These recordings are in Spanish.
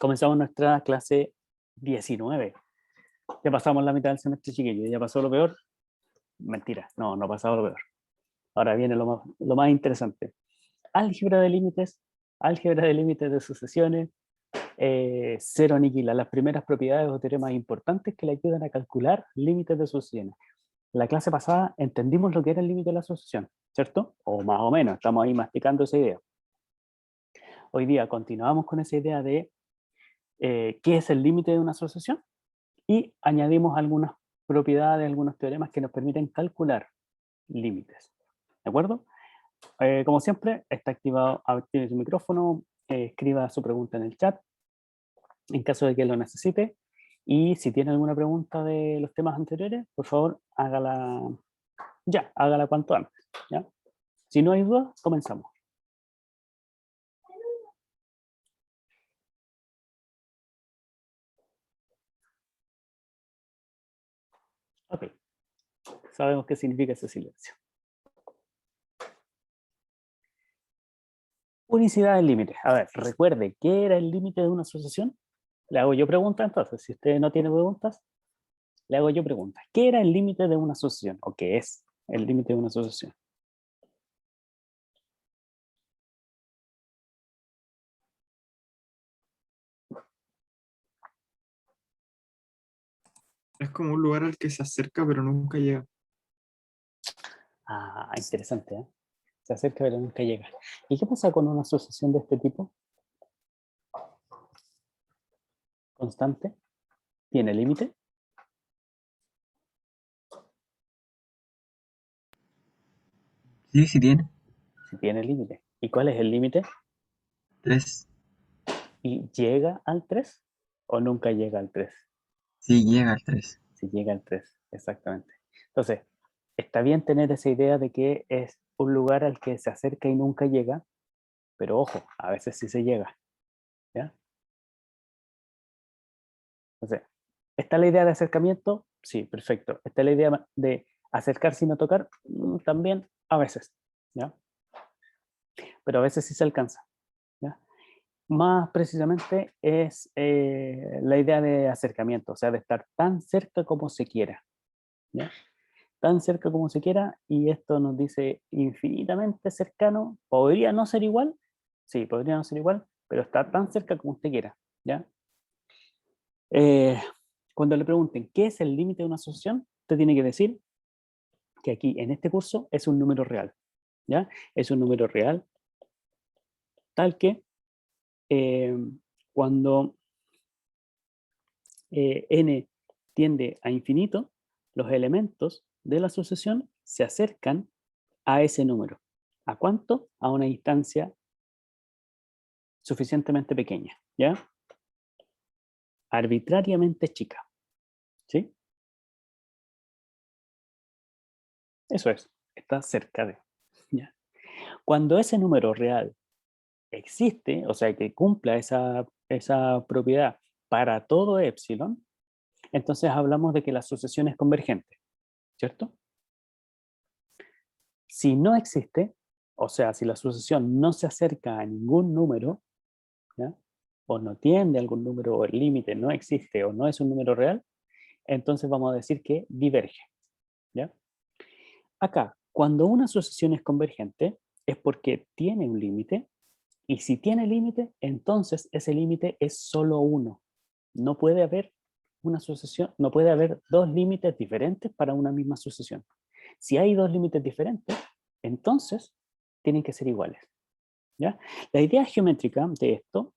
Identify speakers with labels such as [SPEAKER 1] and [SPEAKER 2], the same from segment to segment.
[SPEAKER 1] Comenzamos nuestra clase 19. Ya pasamos la mitad del semestre, chiquillos. ¿Ya pasó lo peor? Mentira, no ha pasado lo peor. Ahora viene lo más interesante. Álgebra de límites de sucesiones, cero aniquila, las primeras propiedades o teoremas importantes que le ayudan a calcular límites de sucesiones. La clase pasada entendimos lo que era el límite de la sucesión, ¿cierto? O más o menos, estamos ahí masticando esa idea. Hoy día continuamos con esa idea de qué es el límite de una sucesión y añadimos algunas propiedades, algunos teoremas que nos permiten calcular límites. ¿De acuerdo? Como siempre, está activado, active su micrófono, escriba su pregunta en el chat, en caso de que lo necesite. Y si tiene alguna pregunta de los temas anteriores, por favor, hágala cuanto antes. ¿Ya? Si no hay dudas, comenzamos. Ok. Sabemos qué significa ese silencio. Unicidad del límite. A ver, recuerde, ¿qué era el límite de una sucesión? Le hago yo preguntas entonces. Si usted no tiene preguntas, le hago yo preguntas. ¿Qué era el límite de una sucesión? ¿O qué es el límite de una sucesión?
[SPEAKER 2] Es como un lugar al que se acerca pero nunca llega.
[SPEAKER 1] Ah, interesante, ¿eh? Se acerca pero nunca llega. ¿Y qué pasa con una sucesión de este tipo? Constante. ¿Tiene límite?
[SPEAKER 2] Sí, sí tiene.
[SPEAKER 1] Sí tiene límite. ¿Y cuál es el límite?
[SPEAKER 2] 3.
[SPEAKER 1] ¿Y llega al 3 o nunca llega al 3?
[SPEAKER 2] Sí, llega al 3.
[SPEAKER 1] Si llega al 3, exactamente. Entonces, está bien tener esa idea de que es un lugar al que se acerca y nunca llega, pero ojo, a veces sí se llega. ¿Ya? Entonces, ¿está la idea de acercamiento? Sí, perfecto. ¿Está la idea de acercarse y no tocar? También a veces. ¿Ya? Pero a veces sí se alcanza. ¿Ya? Más precisamente es la idea de acercamiento, o sea, de estar tan cerca como se quiera. ¿Ya? Tan cerca como se quiera, y esto nos dice infinitamente cercano. ¿Podría no ser igual? Sí, podría no ser igual, pero está tan cerca como usted quiera. ¿Ya? Eh, Cuando le pregunten qué es el límite de una asociación, usted tiene que decir que aquí en este curso es un número real. ¿Ya? Es un número real tal que eh, cuando n tiende a infinito, los elementos de la sucesión se acercan a ese número. ¿A cuánto? A una distancia suficientemente pequeña, ¿ya? Arbitrariamente chica, ¿sí? Eso es, está cerca de, ¿ya? Cuando ese número real existe, o sea, que cumpla esa propiedad para todo epsilon, entonces hablamos de que la sucesión es convergente, ¿cierto? Si no existe, o sea, si la sucesión no se acerca a ningún número, ¿ya? O no tiende a algún número, o el límite no existe, o no es un número real, entonces vamos a decir que diverge, ¿ya? Acá, cuando una sucesión es convergente, es porque tiene un límite, y si tiene límite, entonces ese límite es solo uno. No puede haber una sucesión, no puede haber dos límites diferentes para una misma sucesión. Si hay dos límites diferentes, entonces tienen que ser iguales, ¿ya? La idea geométrica de esto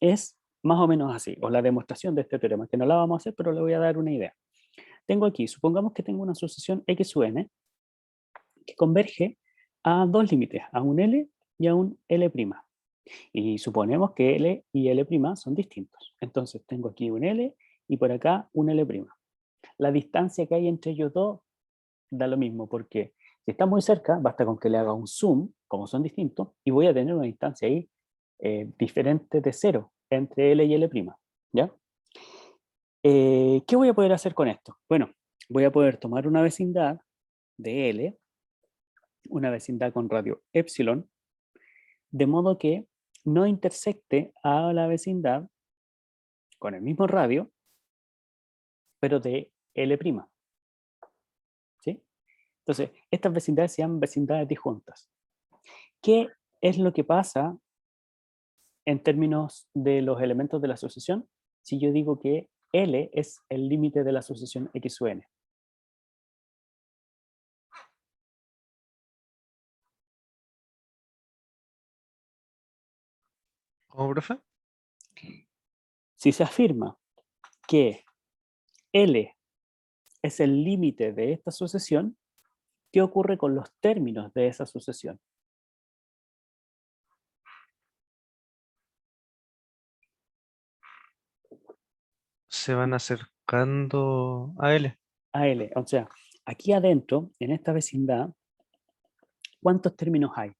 [SPEAKER 1] es más o menos así, o la demostración de este teorema, que no la vamos a hacer, pero le voy a dar una idea. Tengo aquí, supongamos que tengo una sucesión x sub n que converge a dos límites, a un L y a un L'. Y suponemos que L y L' son distintos. Entonces tengo aquí un L y por acá un L'. La distancia que hay entre ellos dos da lo mismo, porque si está muy cerca, basta con que le haga un zoom, como son distintos, y voy a tener una distancia ahí diferente de cero entre L y L'. ¿Ya? ¿Qué voy a poder hacer con esto? Bueno, voy a poder tomar una vecindad de L, una vecindad con radio epsilon, de modo que no intersecte a la vecindad con el mismo radio, pero de L'. ¿Sí? Entonces, estas vecindades se llaman vecindades disjuntas. ¿Qué es lo que pasa en términos de los elementos de la asociación si yo digo que L es el límite de la asociación X sub n?
[SPEAKER 3] ¿Cómo, profe?
[SPEAKER 1] Si se afirma que L es el límite de esta asociación, ¿qué ocurre con los términos de esa asociación?
[SPEAKER 3] Se van acercando a L.
[SPEAKER 1] A L, o sea, aquí adentro, en esta vecindad, ¿cuántos términos hay?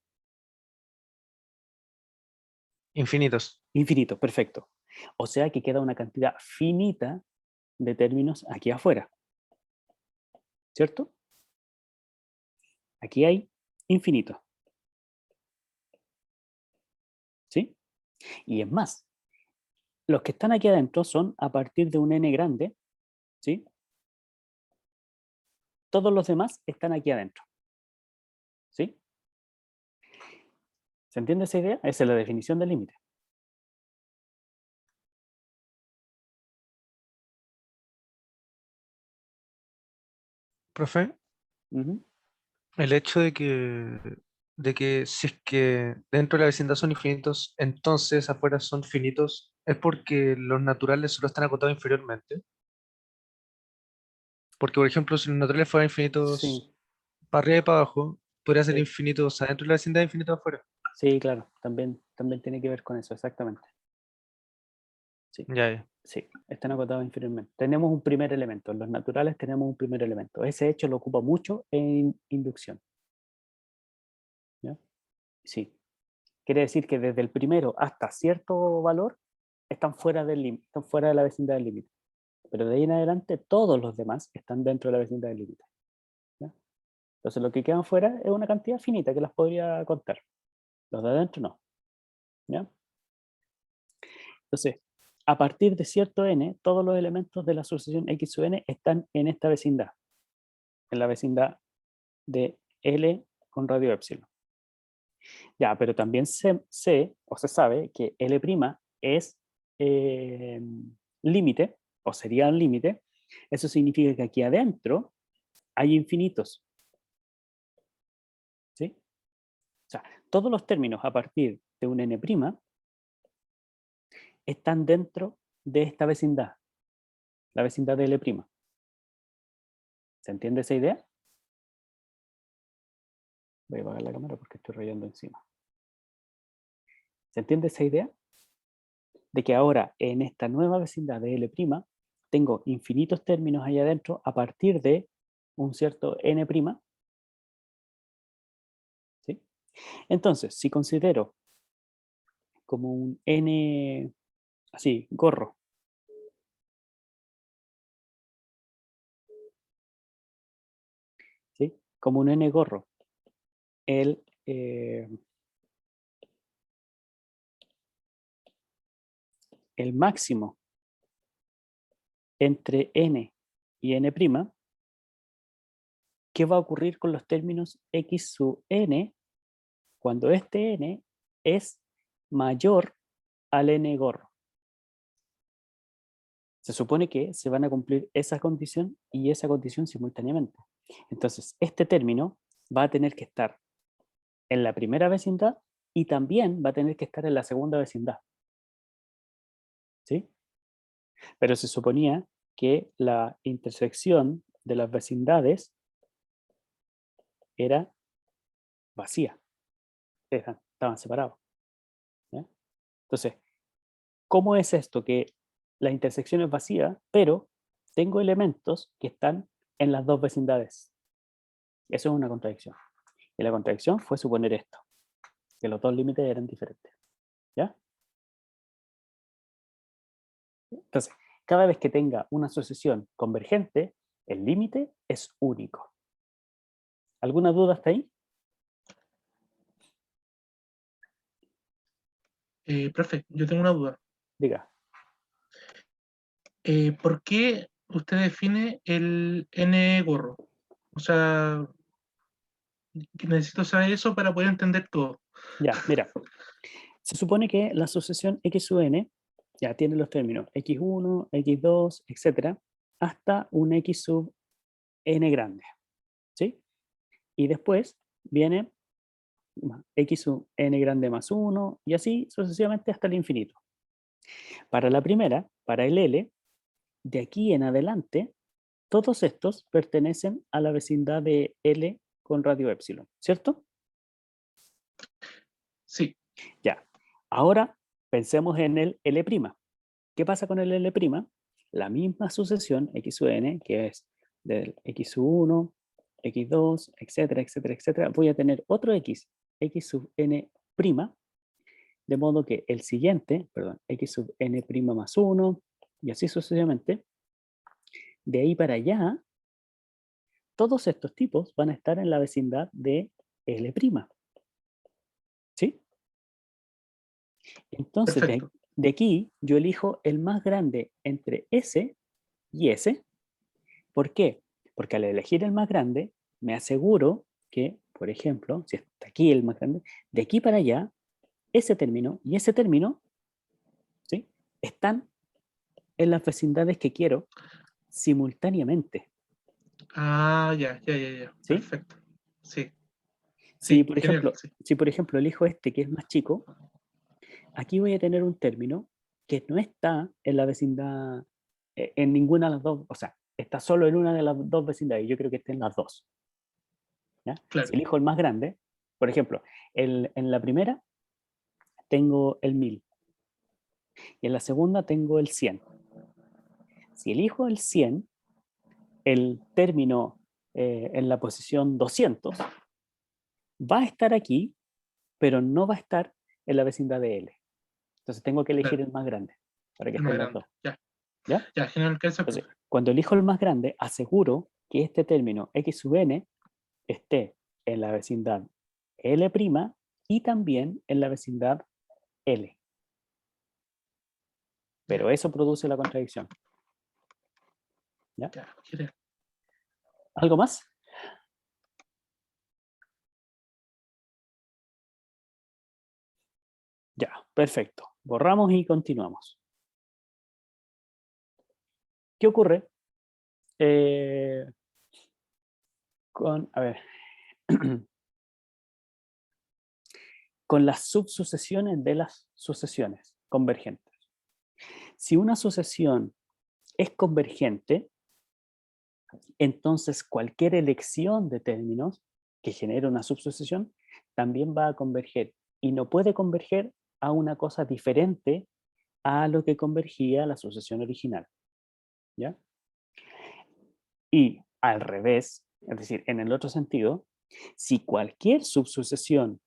[SPEAKER 3] Infinitos.
[SPEAKER 1] Infinitos, perfecto. O sea que queda una cantidad finita de términos aquí afuera. ¿Cierto? Aquí hay infinitos. ¿Sí? Y es más, los que están aquí adentro son a partir de un n grande, ¿sí? Todos los demás están aquí adentro. ¿Sí? ¿Se entiende esa idea? Esa es la definición del límite.
[SPEAKER 3] Profe,
[SPEAKER 1] Ujú.
[SPEAKER 3] el hecho de que si es que dentro de la vecindad son infinitos, entonces afuera son finitos, es porque los naturales solo están acotados inferiormente. Porque, por ejemplo, si los naturales fueran
[SPEAKER 1] Sí,
[SPEAKER 3] infinitos para arriba y para abajo, podría ser
[SPEAKER 1] sí,
[SPEAKER 3] infinitos adentro de la vecindad e infinitos afuera.
[SPEAKER 1] sí, claro. También tiene que ver con eso, exactamente. Sí,
[SPEAKER 3] Ya, ya.
[SPEAKER 1] sí, están acotados inferiormente. Tenemos un primer elemento. En los naturales tenemos un primer elemento. Ese hecho lo ocupa mucho en inducción. ¿Ya? Sí. Quiere decir que desde el primero hasta cierto valor están fuera del límite, están fuera de la vecindad del límite. Pero de ahí en adelante todos los demás están dentro de la vecindad del límite. ¿Ya? Entonces lo que quedan fuera es una cantidad finita que las podría contar. Los de adentro no. ¿Ya? Entonces, a partir de cierto n, todos los elementos de la asociación X sub n están en esta vecindad, en la vecindad de L con radio epsilon. Ya, pero también sé o se sabe que L' es límite, o sería un límite. Eso significa que aquí adentro hay infinitos. ¿Sí? O sea, todos los términos a partir de un n' están dentro de esta vecindad, la vecindad de L'. ¿Se entiende esa idea? Voy a apagar la cámara porque estoy rayando encima. ¿Se entiende esa idea? De que ahora en esta nueva vecindad de L' tengo infinitos términos ahí adentro a partir de un cierto n'. ¿Sí? Entonces, si considero como un n así, gorro, ¿sí? Como un n gorro, el, el máximo entre n y n', ¿qué va a ocurrir con los términos x sub n cuando este n es mayor al n gorro? Se supone que se van a cumplir esa condición y esa condición simultáneamente. Entonces, este término va a tener que estar en la primera vecindad y también va a tener que estar en la segunda vecindad. ¿Sí? Pero se suponía que la intersección de las vecindades era vacía, estaban separados. ¿Ya? Entonces, ¿cómo es esto? Que la intersección es vacía, pero tengo elementos que están en las dos vecindades. Eso es una contradicción. Y la contradicción fue suponer esto, que los dos límites eran diferentes. ¿Ya? Entonces, cada vez que tenga una asociación convergente, el límite es único. ¿Alguna duda hasta ahí?
[SPEAKER 4] Profe, yo tengo una duda.
[SPEAKER 1] Diga.
[SPEAKER 4] ¿Por qué usted define el n gorro? O sea, que necesito saber eso para poder entender todo.
[SPEAKER 1] Ya, mira. Se supone que la sucesión x sub n ya tiene los términos x1, x2, etcétera, hasta un x sub n grande. ¿Sí? Y después viene x sub n grande más 1 y así sucesivamente hasta el infinito. Para la primera, para el L, de aquí en adelante, todos estos pertenecen a la vecindad de L con radio epsilon, ¿cierto?
[SPEAKER 4] Sí,
[SPEAKER 1] Ya. Ahora pensemos en el L'. ¿Qué pasa con el L'? La misma sucesión x sub n, que es del x sub 1, x2, etcétera, etcétera, etcétera. Voy a tener otro x sub n', de modo que el siguiente, perdón, x sub n' más 1, y así sucesivamente. De ahí para allá, todos estos tipos van a estar en la vecindad de L'. ¿Sí? Entonces,
[SPEAKER 4] perfecto.
[SPEAKER 1] de aquí yo elijo el más grande entre S y S. ¿Por qué? Porque al elegir el más grande, me aseguro que, por ejemplo, si está aquí el más grande, de aquí para allá, ese término y ese término, ¿sí?, están en las vecindades que quiero simultáneamente.
[SPEAKER 4] Ah, ya, ya, ya, ya.
[SPEAKER 1] ¿Sí?
[SPEAKER 4] Perfecto. Sí,
[SPEAKER 1] Si
[SPEAKER 4] sí,
[SPEAKER 1] por
[SPEAKER 4] genial.
[SPEAKER 1] ejemplo,
[SPEAKER 4] Sí.
[SPEAKER 1] si por ejemplo elijo este que es más chico, aquí voy a tener un término que no está en la vecindad, en ninguna de las dos, o sea, está solo en una de las dos vecindades, y yo creo que está en las dos. ¿Ya?
[SPEAKER 4] Claro.
[SPEAKER 1] Si elijo el más grande, por ejemplo, en la primera tengo el 1000 y en la segunda tengo el 100. Si elijo el 100, el término en la posición 200 va a estar aquí, pero no va a estar en la vecindad de L. Entonces tengo que elegir
[SPEAKER 4] Claro.
[SPEAKER 1] el más grande para que
[SPEAKER 4] El más
[SPEAKER 1] estén los
[SPEAKER 4] grande.
[SPEAKER 1] dos.
[SPEAKER 4] Ya,
[SPEAKER 1] ¿Ya?
[SPEAKER 4] ya, genial.
[SPEAKER 1] Entonces, cuando elijo el más grande, aseguro que este término x sub n esté en la vecindad L' y también en la vecindad L. Pero eso produce la contradicción. ¿Ya?
[SPEAKER 4] Ya, genial.
[SPEAKER 1] ¿Algo más? Ya, perfecto. Borramos y continuamos. ¿Qué ocurre a ver, con las subsucesiones de las sucesiones convergentes? Si una sucesión es convergente, entonces cualquier elección de términos que genere una subsucesión también va a converger y no puede converger a una cosa diferente a lo que convergía la sucesión original. ¿Ya? Y al revés, es decir, en el otro sentido, si cualquier subsucesión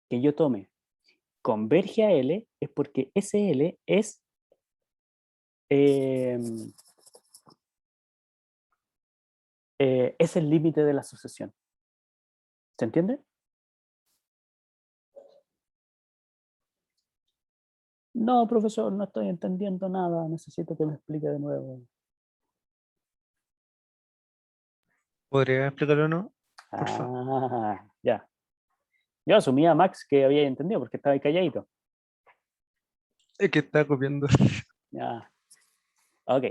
[SPEAKER 1] que yo tome converge a L, es porque ese L es es el límite de la sucesión. ¿Se entiende? No, profesor, no estoy entendiendo nada. Necesito que me explique de nuevo.
[SPEAKER 3] ¿Podría explicarlo o no? Por favor.
[SPEAKER 1] Ah, ya. Yo asumía, Max, que había entendido porque estaba ahí calladito.
[SPEAKER 3] Es que está copiando.
[SPEAKER 1] Ya. Ok.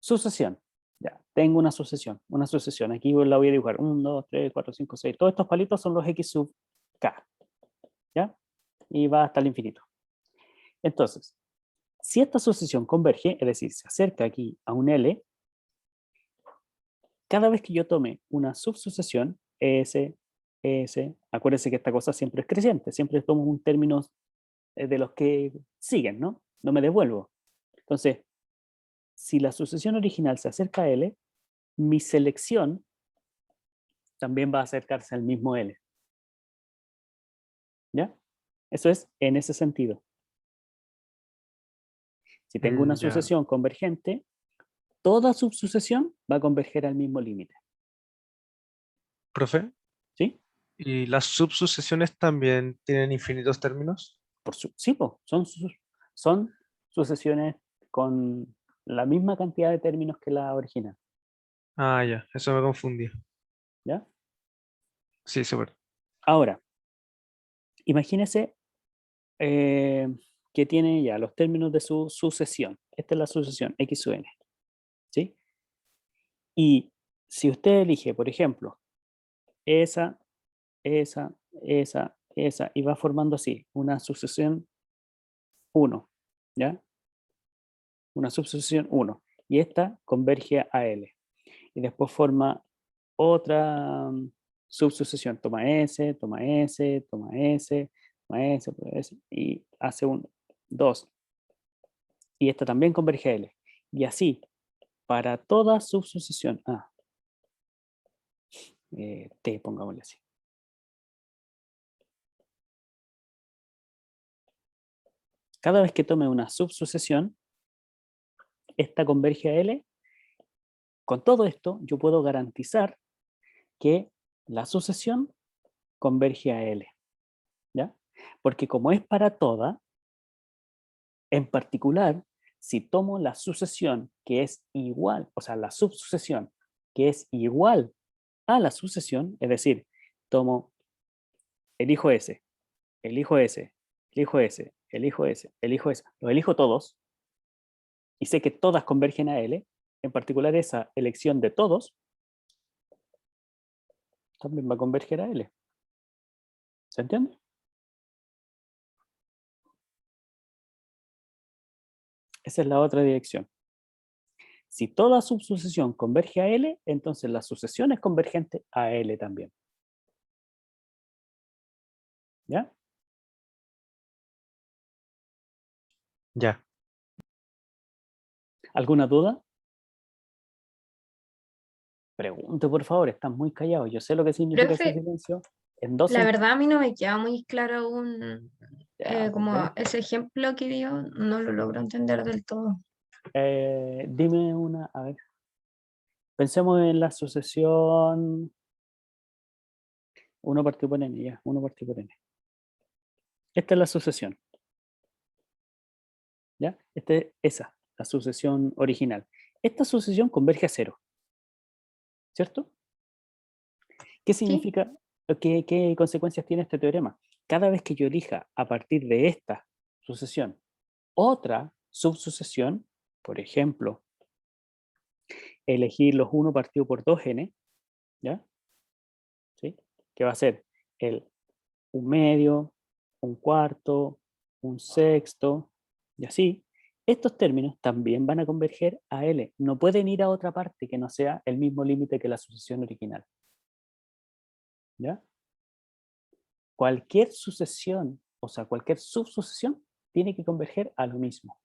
[SPEAKER 1] Sucesión. Ya. Tengo una sucesión. Una sucesión. Aquí la voy a dibujar. 1, 2, 3, 4, 5, 6. Todos estos palitos son los x sub k. ¿Ya? Y va hasta el infinito. Entonces, si esta sucesión converge, es decir, se acerca aquí a un L, cada vez que yo tome una subsucesión, acuérdense que esta cosa siempre es creciente, siempre tomo un término de los que siguen, ¿no? No me devuelvo. Entonces, si la sucesión original se acerca a L, mi selección también va a acercarse al mismo L. ¿Ya? Eso es en ese sentido. Si tengo una
[SPEAKER 3] Ya.
[SPEAKER 1] sucesión convergente, toda subsucesión va a converger al mismo límite.
[SPEAKER 3] Profe,
[SPEAKER 1] ¿Sí?
[SPEAKER 3] ¿y las subsucesiones también tienen infinitos términos?
[SPEAKER 1] Sí, son sucesiones con la misma cantidad de términos que la original,
[SPEAKER 3] Ah, ya, eso me confundí.
[SPEAKER 1] ¿ya?
[SPEAKER 3] Sí, súper.
[SPEAKER 1] Ahora, imagínese que tiene ya los términos de su sucesión. Esta es la sucesión, X sub n, ¿sí? Y si usted elige, por ejemplo, esa, esa, y va formando así, una sucesión 1, ¿ya? Una subsucesión 1. Y esta converge a L. Y después forma otra subsucesión. Toma S, toma S, toma S, toma S, toma S, y hace un 2. Y esta también converge a L. Y así, para toda subsucesión T, pongámosle así. Cada vez que tome una subsucesión, esta converge a L. Con todo esto, yo puedo garantizar que la sucesión converge a L, ¿ya? Porque como es para toda, en particular, si tomo la sucesión que es igual, o sea, la subsucesión que es igual a la sucesión, es decir, tomo elijo S, elijo S, elijo S, elijo S, elijo S, los elijo todos, y sé que todas convergen a L, en particular esa elección de todos, también va a converger a L. ¿Se entiende? Esa es la otra dirección. Si toda subsucesión converge a L, entonces la sucesión es convergente a L también. ¿Ya?
[SPEAKER 3] Ya.
[SPEAKER 1] ¿Alguna duda? Pregunte, por favor, están muy callados. Yo sé lo que significa ese
[SPEAKER 5] Profe,
[SPEAKER 1] silencio. En dos
[SPEAKER 5] la
[SPEAKER 1] sentidos.
[SPEAKER 5] verdad a mí no me queda muy claro aún,
[SPEAKER 1] Ya, pues,
[SPEAKER 5] como ese ejemplo que dio, no lo logro entender del todo.
[SPEAKER 1] dime una, a ver. Pensemos en la sucesión 1 partido por n, ya, 1 partido por n. Esta es la sucesión. ¿Ya? Esta es esa, la sucesión original. Esta sucesión converge a 0. ¿Cierto? ¿Qué
[SPEAKER 5] Sí,
[SPEAKER 1] significa, qué consecuencias tiene este teorema? Cada vez que yo elija a partir de esta sucesión otra subsucesión, por ejemplo, elegir los 1 partido por 2n, ¿ya? ¿Sí? Que va a ser el 1/2, 1/4, 1/6, y así. Estos términos también van a converger a L. No pueden ir a otra parte que no sea el mismo límite que la sucesión original. ¿Ya? Cualquier sucesión, o sea, cualquier subsucesión, tiene que converger a lo mismo.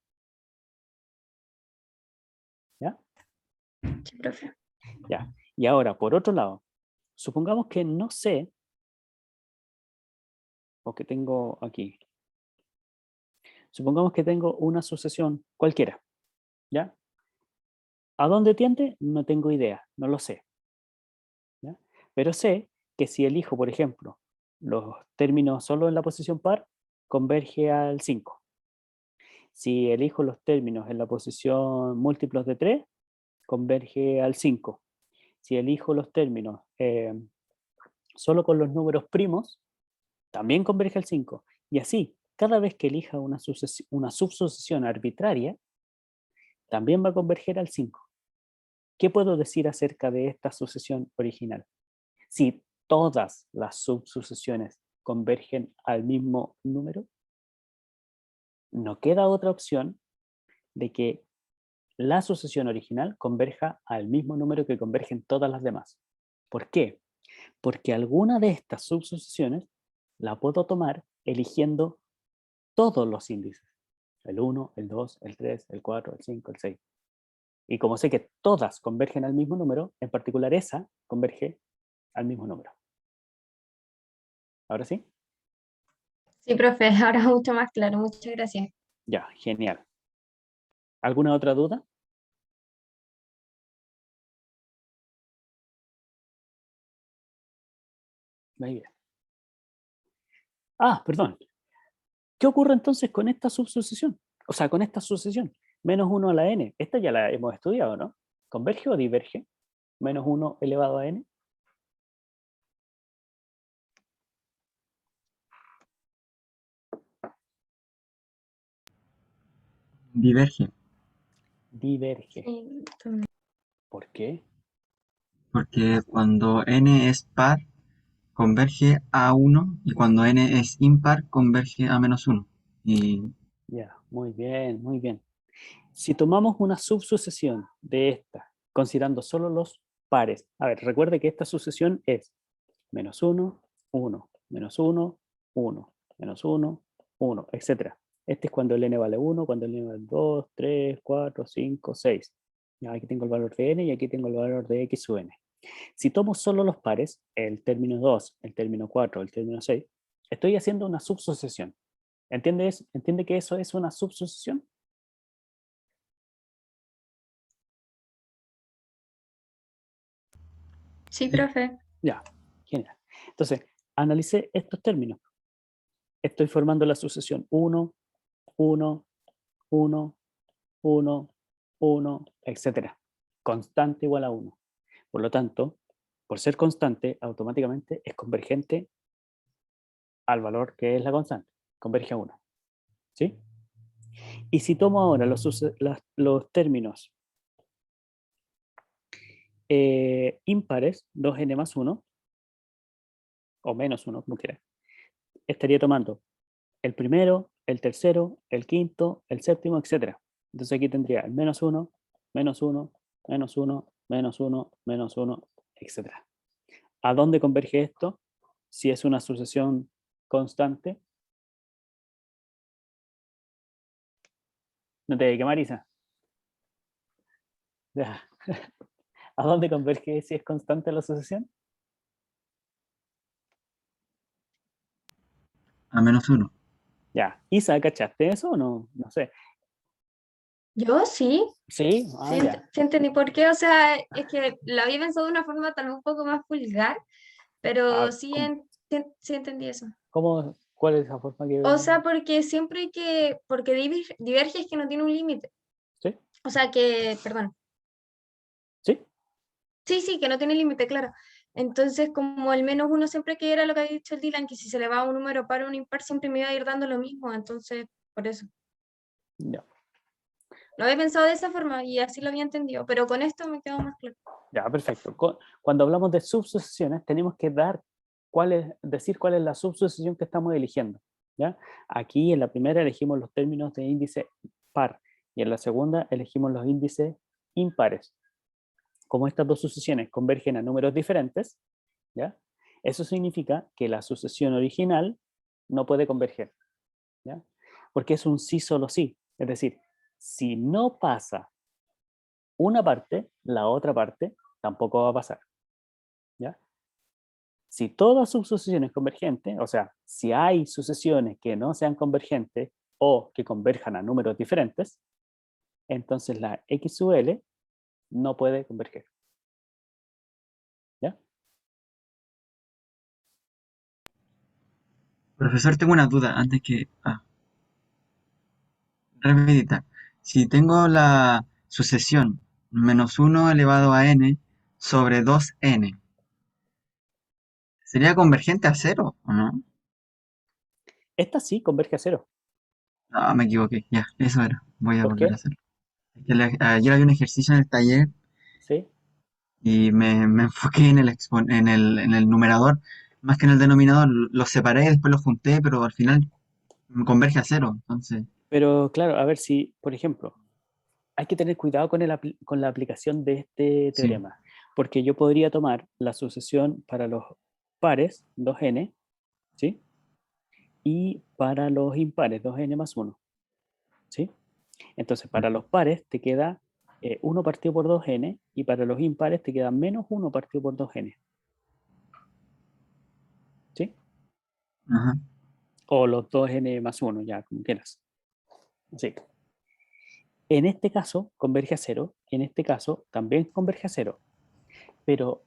[SPEAKER 1] ¿Ya?
[SPEAKER 5] sí, profe.
[SPEAKER 1] Ya. Y ahora, por otro lado, supongamos que no sé, o que tengo aquí, supongamos que tengo una sucesión cualquiera, ¿ya? ¿A dónde tiende? No tengo idea, no lo sé, ¿ya? Pero sé que si elijo, por ejemplo, los términos solo en la posición par, converge al 5. Si elijo los términos en la posición múltiplos de 3, converge al 5. Si elijo los términos solo con los números primos, también converge al 5. Y así, cada vez que elija una subsucesión arbitraria, también va a converger al 5. ¿Qué puedo decir acerca de esta sucesión original? Si todas las subsucesiones convergen al mismo número, no queda otra opción de que la sucesión original converja al mismo número que convergen todas las demás. ¿Por qué? Porque alguna de estas subsucesiones la puedo tomar eligiendo todos los índices. El 1, el 2, el 3, el 4, el 5, el 6. Y como sé que todas convergen al mismo número, en particular esa converge al mismo número. ¿Ahora sí?
[SPEAKER 5] Sí, profe, ahora mucho más claro, muchas gracias.
[SPEAKER 1] Ya, genial. ¿Alguna otra duda? Muy bien. Perdón. ¿Qué ocurre entonces con esta subsucesión? O sea, con esta sucesión. Menos 1 a la n. Esta ya la hemos estudiado, ¿no? ¿Converge o diverge? Menos 1 elevado a n.
[SPEAKER 2] Diverge,
[SPEAKER 1] Diverge.
[SPEAKER 5] Sí, también.
[SPEAKER 1] ¿Por qué?
[SPEAKER 2] porque cuando n es par, converge a 1 y cuando n es impar, converge a menos 1. Y
[SPEAKER 1] Ya, muy bien, muy bien. Si tomamos una subsucesión de esta, considerando solo los pares, a ver, recuerde que esta sucesión es menos 1, 1, menos 1, 1, menos 1, 1, etc. Este es cuando el n vale 1, cuando el n vale 2, 3, 4, 5, 6. Ya, aquí tengo el valor de n y aquí tengo el valor de x sub n. Si tomo solo los pares, el término 2, el término 4, el término 6, estoy haciendo una subsucesión. ¿Entiende que eso es una subsucesión?
[SPEAKER 5] Sí, profe.
[SPEAKER 1] Ya, genial. Entonces, analicé estos términos. Estoy formando la sucesión 1, 1, 1, 1, 1, etc. Constante igual a 1. Por lo tanto, por ser constante, automáticamente es convergente al valor que es la constante. Converge a 1. ¿Sí? Y si tomo ahora los términos impares, 2n más 1, o menos 1, como quiera, estaría tomando el primero, el tercero, el quinto, el séptimo, etc. Entonces aquí tendría el menos 1, menos 1, menos 1, menos 1, menos 1, etc. ¿A dónde converge esto? Si es una sucesión constante. No te dediques, Marisa. Ya. ¿A dónde converge si es constante la sucesión?
[SPEAKER 2] a menos 1.
[SPEAKER 1] Ya. Isa, ¿cachaste eso o no? No sé.
[SPEAKER 5] Yo sí,
[SPEAKER 1] ¿Sí? Ah, ya.
[SPEAKER 5] sí entendí por qué. O sea, es que lo había pensado de una forma tal vez un poco más vulgar, pero
[SPEAKER 1] Ah,
[SPEAKER 5] sí, sí entendí eso.
[SPEAKER 1] ¿Cuál es esa forma que...
[SPEAKER 5] O sea, porque siempre porque diverge es que no tiene un límite.
[SPEAKER 1] ¿Sí?
[SPEAKER 5] O sea, perdón.
[SPEAKER 1] ¿Sí?
[SPEAKER 5] Sí, sí, que no tiene límite, claro. Entonces, como el menos uno siempre que era lo que había dicho el Dylan, que si se le va un número par o un impar, siempre me iba a ir dando lo mismo. Entonces, por eso.
[SPEAKER 1] Ya.
[SPEAKER 5] Lo había pensado de esa forma y así lo había entendido, pero con esto me quedó más claro.
[SPEAKER 1] Ya, perfecto. Cuando hablamos de subsucesiones, tenemos que decir cuál es la subsucesión que estamos eligiendo. ¿Ya? Aquí en la primera elegimos los términos de índice par y en la segunda elegimos los índices impares. Como estas dos sucesiones convergen a números diferentes, ¿ya? Eso significa que la sucesión original no puede converger, ¿ya? Porque es un sí solo sí. Es decir, si no pasa una parte, la otra parte tampoco va a pasar. ¿Ya? Si toda subsucesión es convergente, o sea, si hay sucesiones que no sean convergentes o que converjan a números diferentes, entonces la x sub l no puede converger. ¿Ya?
[SPEAKER 2] Profesor, tengo una duda antes que... rapidita. Si tengo la sucesión menos 1 elevado a n sobre 2n, ¿sería convergente a cero o no?
[SPEAKER 1] Esta sí converge a cero.
[SPEAKER 2] Ah, me equivoqué. Ya, eso era. Voy a
[SPEAKER 1] ¿Por
[SPEAKER 2] volver a
[SPEAKER 1] qué?
[SPEAKER 2] hacerlo. Es que ayer había un ejercicio en el taller
[SPEAKER 1] ¿Sí?
[SPEAKER 2] y me enfoqué en el numerador más que en el denominador. Los separé, después los junté, pero al final converge a cero. Entonces,
[SPEAKER 1] Pero claro, a ver si, por ejemplo, hay que tener cuidado con la aplicación de este
[SPEAKER 2] sí.
[SPEAKER 1] teorema, porque yo podría tomar la sucesión para los pares, 2n, ¿sí? Y para los impares, 2n más 1, ¿sí? Entonces, para los pares te queda 1 partido por 2n y para los impares te queda menos 1 partido por 2n, ¿sí?
[SPEAKER 2] Ajá.
[SPEAKER 1] O los 2n más 1, ya, como quieras. Así. En este caso converge a 0, en este caso también converge a 0, pero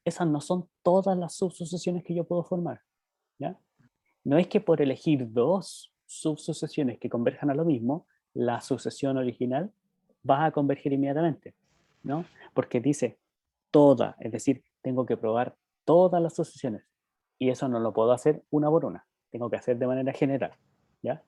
[SPEAKER 1] esas no son todas las subsucesiones que yo puedo formar, ¿ya? No es que por elegir dos subsucesiones que converjan a lo mismo, la sucesión original, vas a converger inmediatamente, ¿no? Porque dice toda, es decir, tengo que probar todas las sucesiones. Y eso no lo puedo hacer una por una, tengo que hacer de manera general, ¿ya?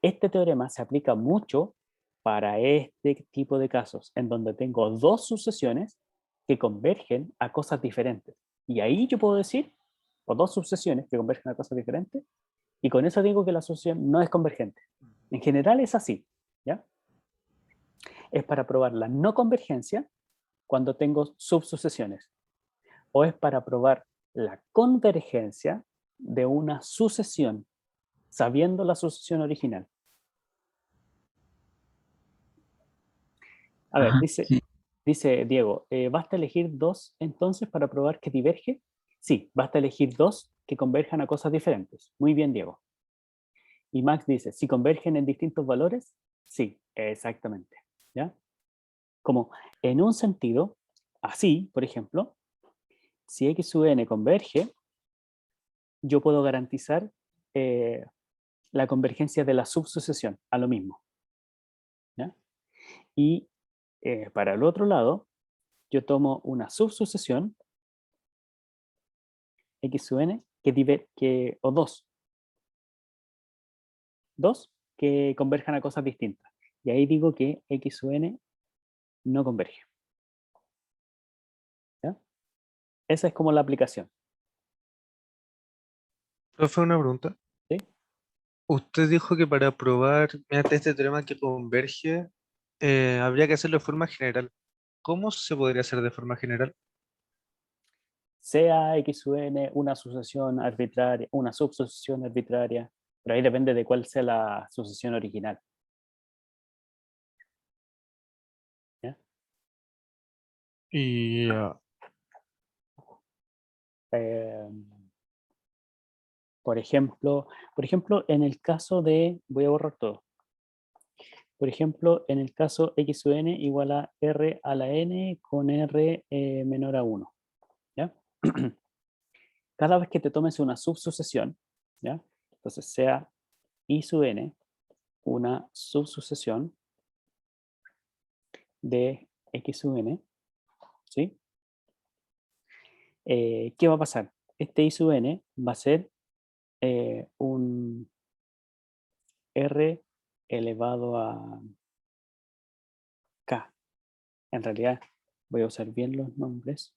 [SPEAKER 1] Este teorema se aplica mucho para este tipo de casos, en donde tengo dos sucesiones que convergen a cosas diferentes. Y ahí yo puedo decir, o dos sucesiones que convergen a cosas diferentes, y con eso digo que la sucesión no es convergente. En general es así, ¿ya? Es para probar la no convergencia cuando tengo subsucesiones, o es para probar la convergencia de una sucesión, sabiendo la sucesión original. A ver,
[SPEAKER 2] Ajá, sí.
[SPEAKER 1] dice Diego, ¿basta elegir dos entonces para probar que diverge? Sí, basta elegir dos que converjan a cosas diferentes. Muy bien, Diego. Y Max dice, ¿si convergen en distintos valores? Sí, exactamente. ¿Ya? Como en un sentido, así, por ejemplo, si x sub n converge, yo puedo garantizar la convergencia de la subsucesión a lo mismo. ¿Ya? Y para el otro lado, yo tomo una subsucesión x sub n o dos que converjan a cosas distintas. Y ahí digo que x sub n no converge. ¿Ya? Esa es como la aplicación.
[SPEAKER 3] Profe, una pregunta.
[SPEAKER 1] ¿Sí?
[SPEAKER 3] Usted dijo que para probar mediante este teorema que converge, habría que hacerlo de forma general. ¿Cómo se podría hacer de forma general?
[SPEAKER 1] Sea x sub n una sucesión arbitraria, una subsucesión arbitraria, pero ahí depende de cuál sea la sucesión original. ¿Ya?
[SPEAKER 3] Y
[SPEAKER 1] Eh, por ejemplo, en el caso de, voy a borrar todo. Por ejemplo, en el caso x sub n igual a r a la n con r menor a 1. ¿Ya? Cada vez que te tomes una subsucesión, ¿ya? Entonces sea i sub n una subsucesión de x sub n, ¿sí? ¿Qué va a pasar? Este i sub n va a ser un r elevado a k. En realidad, voy a usar bien los nombres.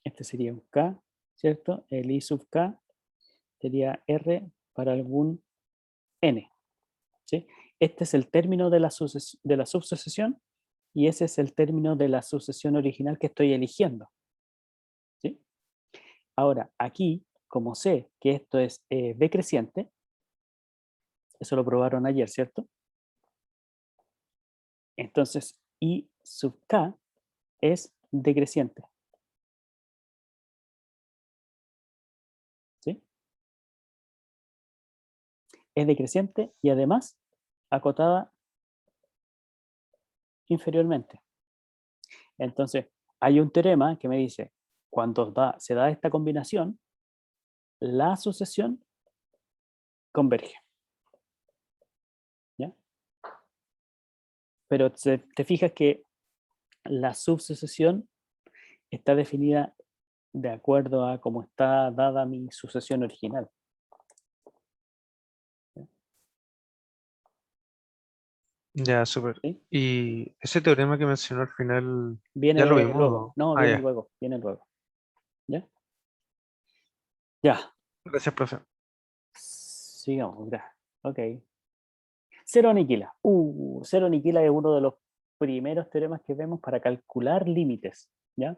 [SPEAKER 1] Este sería un k, ¿cierto? El i sub k sería r para algún n, ¿sí? Este es el término de la subsucesión y ese es el término de la sucesión original que estoy eligiendo, ¿sí? Ahora, aquí, como sé que esto es decreciente, eso lo probaron ayer, ¿cierto? Entonces, I sub k es decreciente, ¿sí? Es decreciente y además acotada inferiormente. Entonces, hay un teorema que me dice, cuando se da esta combinación, la sucesión converge. ¿Ya? Pero te fijas que la subsucesión está definida de acuerdo a cómo está dada mi sucesión original.
[SPEAKER 3] ya, súper.
[SPEAKER 1] ¿Sí?
[SPEAKER 3] Y ese teorema que mencionó al final, ¿ya lo
[SPEAKER 1] Viene
[SPEAKER 3] vimos?
[SPEAKER 1] luego. No, viene
[SPEAKER 3] Ya.
[SPEAKER 1] luego. Viene luego. ¿Ya? Ya.
[SPEAKER 3] Gracias, profe.
[SPEAKER 1] Sigamos. Ok. Cero aniquila. Cero aniquila es uno de los primeros teoremas que vemos para calcular límites. ¿Ya?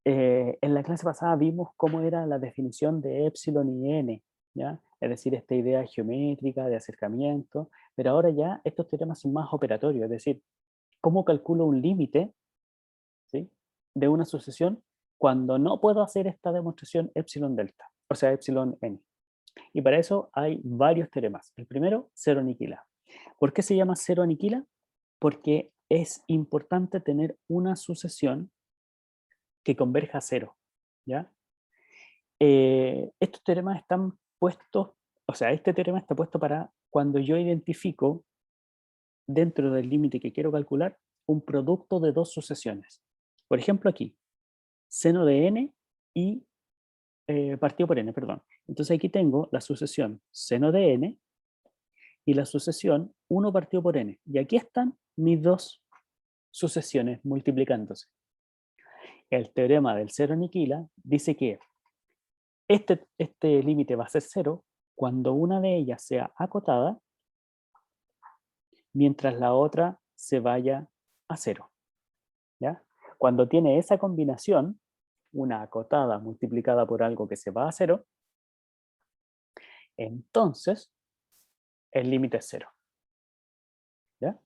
[SPEAKER 1] En la clase pasada vimos cómo era la definición de epsilon y n, ¿ya? Es decir, esta idea geométrica de acercamiento, pero ahora ya estos teoremas son más operatorios, es decir, cómo calculo un límite, ¿sí?, de una sucesión cuando no puedo hacer esta demostración epsilon delta, o sea, epsilon n. Y para eso hay varios teoremas. El primero, cero aniquila. ¿Por qué se llama cero aniquila? Porque es importante tener una sucesión que converja a 0, ¿ya? Estos teoremas están puestos, o sea, este teorema está puesto para cuando yo identifico dentro del límite que quiero calcular un producto de dos sucesiones. Por ejemplo, aquí, seno de n y partido por n, perdón. Entonces aquí tengo la sucesión seno de n y la sucesión 1 partido por n. Y aquí están mis dos sucesiones multiplicándose. El teorema del cero aniquila dice que este límite va a ser 0 cuando una de ellas sea acotada, mientras la otra se vaya a 0. ¿Ya? Cuando tiene esa combinación, una acotada multiplicada por algo que se va a 0, entonces el límite es 0. ¿Ya?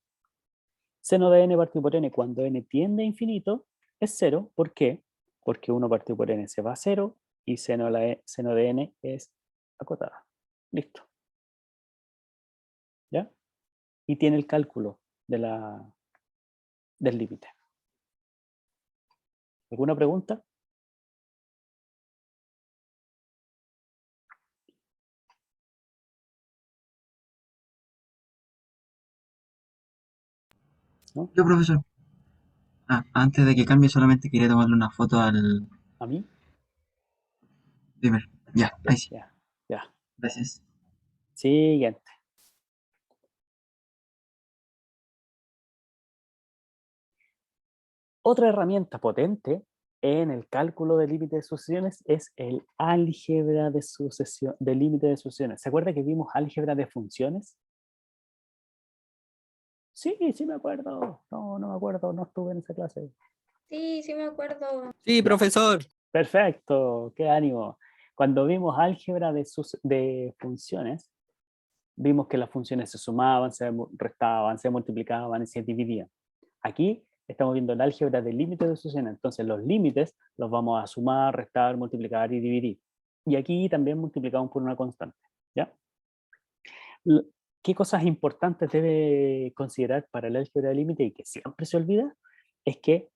[SPEAKER 1] Seno de n partido por n cuando n tiende a infinito es 0. ¿Por qué? Porque 1 partido por n se va a 0 y seno de n es acotada. Listo. ¿Ya? Y tiene el cálculo del límite. ¿Alguna pregunta? ¿No?
[SPEAKER 2] Yo, profesor. Antes de que cambie, solamente quería tomarle una foto al...
[SPEAKER 1] ¿A mí?
[SPEAKER 2] Dime. Ya, ahí sí.
[SPEAKER 1] Ya, ya.
[SPEAKER 2] Gracias.
[SPEAKER 1] Siguiente. Otra herramienta potente en el cálculo de límite de sucesiones es el álgebra de sucesión, de límite de sucesiones. ¿Se acuerda que vimos álgebra de funciones? Sí, sí me acuerdo. No, no me acuerdo, no estuve en esa clase.
[SPEAKER 5] Sí, sí me acuerdo.
[SPEAKER 6] Sí,
[SPEAKER 1] Ya.
[SPEAKER 6] profesor.
[SPEAKER 1] Perfecto, qué ánimo. Cuando vimos álgebra de funciones, vimos que las funciones se sumaban, se restaban, se multiplicaban y se dividían. Aquí estamos viendo el álgebra de límites de sucesiones, entonces los límites los vamos a sumar, restar, multiplicar y dividir. Y aquí también multiplicamos por una constante. ¿Ya? ¿Qué cosas importantes debe considerar para el álgebra de límite y que siempre se olvida? Es que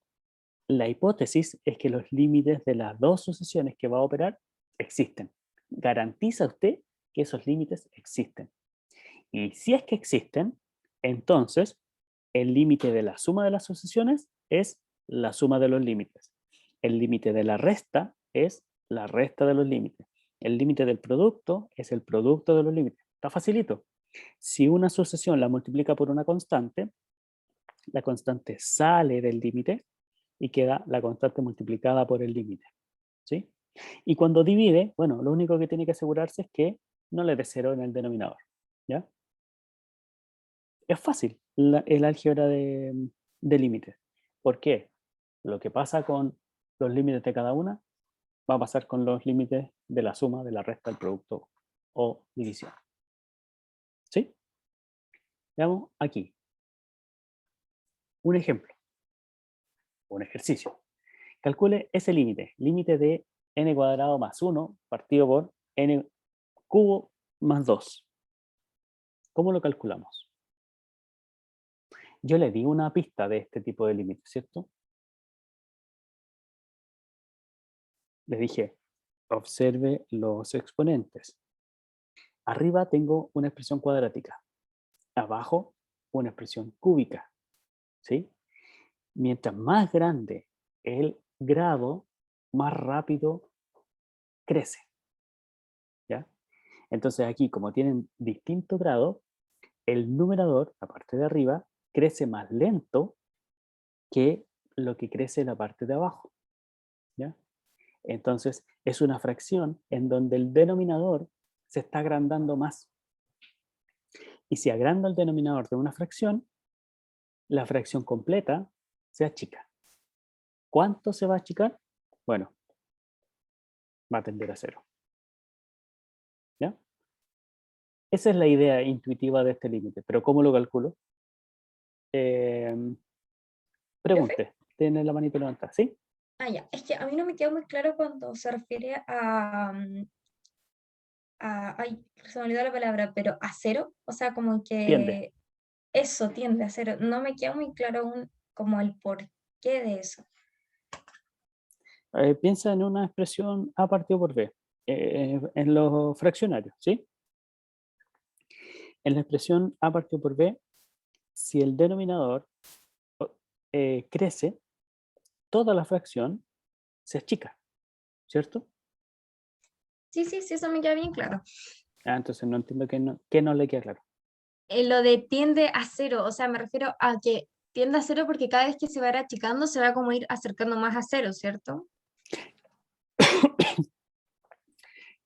[SPEAKER 1] la hipótesis es que los límites de las dos sucesiones que va a operar existen. Garantiza usted que esos límites existen. Y si es que existen, entonces el límite de la suma de las sucesiones es la suma de los límites. El límite de la resta es la resta de los límites. El límite del producto es el producto de los límites. Está facilito. Si una sucesión la multiplica por una constante, la constante sale del límite y queda la constante multiplicada por el límite. ¿Sí? Y cuando divide, bueno, lo único que tiene que asegurarse es que no le dé 0 en el denominador. ¿Ya? Es fácil el álgebra de límites. ¿Por qué? Lo que pasa con los límites de cada una va a pasar con los límites de la suma, de la resta, del producto o división. ¿Sí? Veamos aquí. Un ejemplo. Un ejercicio. Calcule ese límite. Límite de n cuadrado más 1 partido por n cubo más 2. ¿Cómo lo calculamos? Yo le di una pista de este tipo de límite, ¿cierto? Le dije, observe los exponentes. Arriba tengo una expresión cuadrática. Abajo, una expresión cúbica. ¿Sí? Mientras más grande el grado, más rápido crece. ¿Ya? Entonces aquí, como tienen distinto grado, el numerador, la parte de arriba, crece más lento que lo que crece la parte de abajo. ¿Ya? Entonces, es una fracción en donde el denominador se está agrandando más. Y si agrando el denominador de una fracción, la fracción completa se achica. ¿Cuánto se va a achicar? Bueno, va a tender a 0. ¿Ya? Esa es la idea intuitiva de este límite. Pero ¿cómo lo calculo? Pregunte. Tiene la manito levantada, ¿sí?
[SPEAKER 5] Ah, ya. Es que a mí no me quedó muy claro cuando se refiere ay, se me olvidó la palabra, pero a 0. O sea, como que
[SPEAKER 1] Tiende.
[SPEAKER 5] eso tiende a 0. No me quedó muy claro aún como el porqué de eso.
[SPEAKER 1] Piensa en una expresión A partido por B, en los fraccionarios, ¿sí? En la expresión A partido por B, si el denominador crece, toda la fracción se achica, ¿cierto?
[SPEAKER 5] Sí, eso me queda bien claro.
[SPEAKER 1] Entonces no entiendo qué no le queda claro.
[SPEAKER 5] Lo de tiende a cero, o sea, me refiero a que tiende a cero porque cada vez que se va a ir achicando se va como ir acercando más a cero, ¿cierto?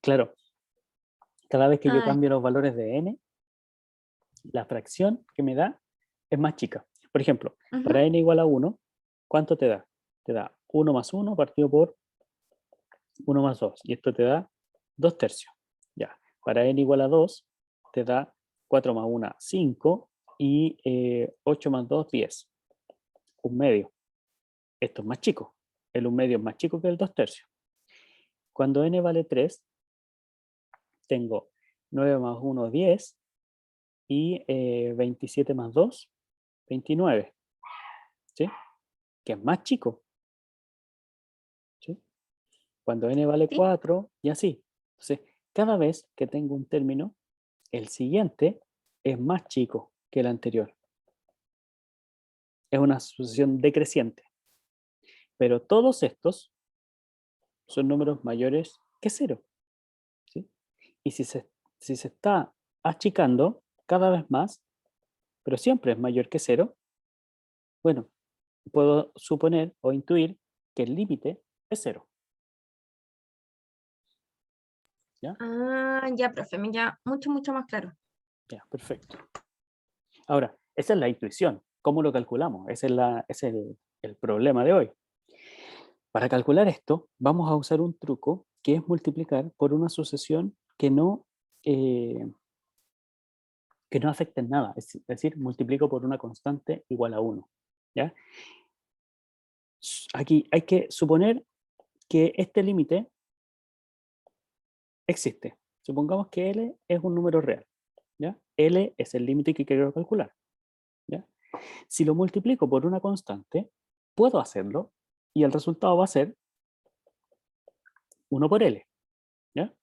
[SPEAKER 1] Claro, cada vez que yo
[SPEAKER 5] Ah,
[SPEAKER 1] cambio los valores de n, la fracción que me da es más chica. Por ejemplo, para n igual a 1, ¿cuánto te da? Te da 1 más 1 partido por 1 más 2. Y esto te da 2 tercios. Ya. Para n igual a 2, te da 4 más 1, 5. Y 8 más 2, 10. Un medio. Esto es más chico. El un medio es más chico que el 2 tercios. Cuando n vale 3, tengo 9 más 1, 10. Y 27 más 2, 29. ¿Sí? Que es más chico. ¿Sí? Cuando n vale
[SPEAKER 5] sí.
[SPEAKER 1] 4, y así. Entonces, cada vez que tengo un término, el siguiente es más chico que el anterior. Es una sucesión decreciente. Pero todos estos son números mayores que 0. ¿Sí? Y si se está achicando cada vez más, pero siempre es mayor que 0, bueno, puedo suponer o intuir que el límite es 0. ¿Ya?
[SPEAKER 5] Ah, ya, profe, me queda mucho más claro.
[SPEAKER 1] Ya, perfecto. Ahora, esa es la intuición. ¿Cómo lo calculamos? Ese es el problema de hoy. Para calcular esto, vamos a usar un truco que es multiplicar por una sucesión que no afecte en nada. Es decir, multiplico por una constante igual a 1. ¿Ya? Aquí hay que suponer que este límite existe. Supongamos que L es un número real. ¿Ya? L es el límite que quiero calcular. ¿Ya? Si lo multiplico por una constante, puedo hacerlo y el resultado va a ser 1 por L. ¿Ya?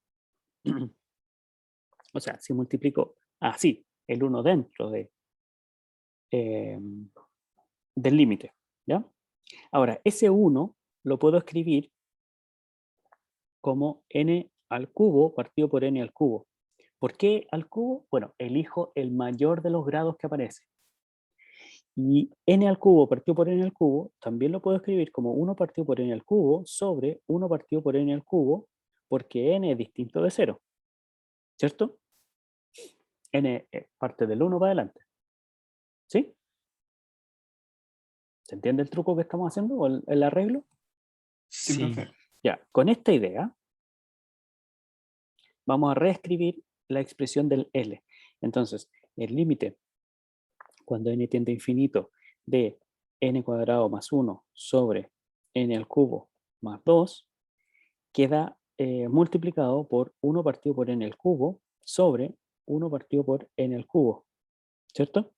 [SPEAKER 1] O sea, si multiplico así el 1 dentro del límite. ¿Ya? Ahora, ese 1 lo puedo escribir como n al cubo partido por n al cubo. ¿Por qué al cubo? Bueno, elijo el mayor de los grados que aparece. Y n al cubo partido por n al cubo también lo puedo escribir como 1 partido por n al cubo sobre 1 partido por n al cubo, porque n es distinto de 0. ¿Cierto? N parte del 1 para adelante. ¿Sí? ¿Se entiende el truco que estamos haciendo o el arreglo?
[SPEAKER 2] Sí,
[SPEAKER 3] Sí.
[SPEAKER 2] profe.
[SPEAKER 1] Ya, con esta idea vamos a reescribir la expresión del L. Entonces, el límite cuando n tiende a infinito de n cuadrado más 1 sobre n al cubo más 2 queda multiplicado por 1 partido por n al cubo sobre 1 partido por n al cubo, ¿cierto?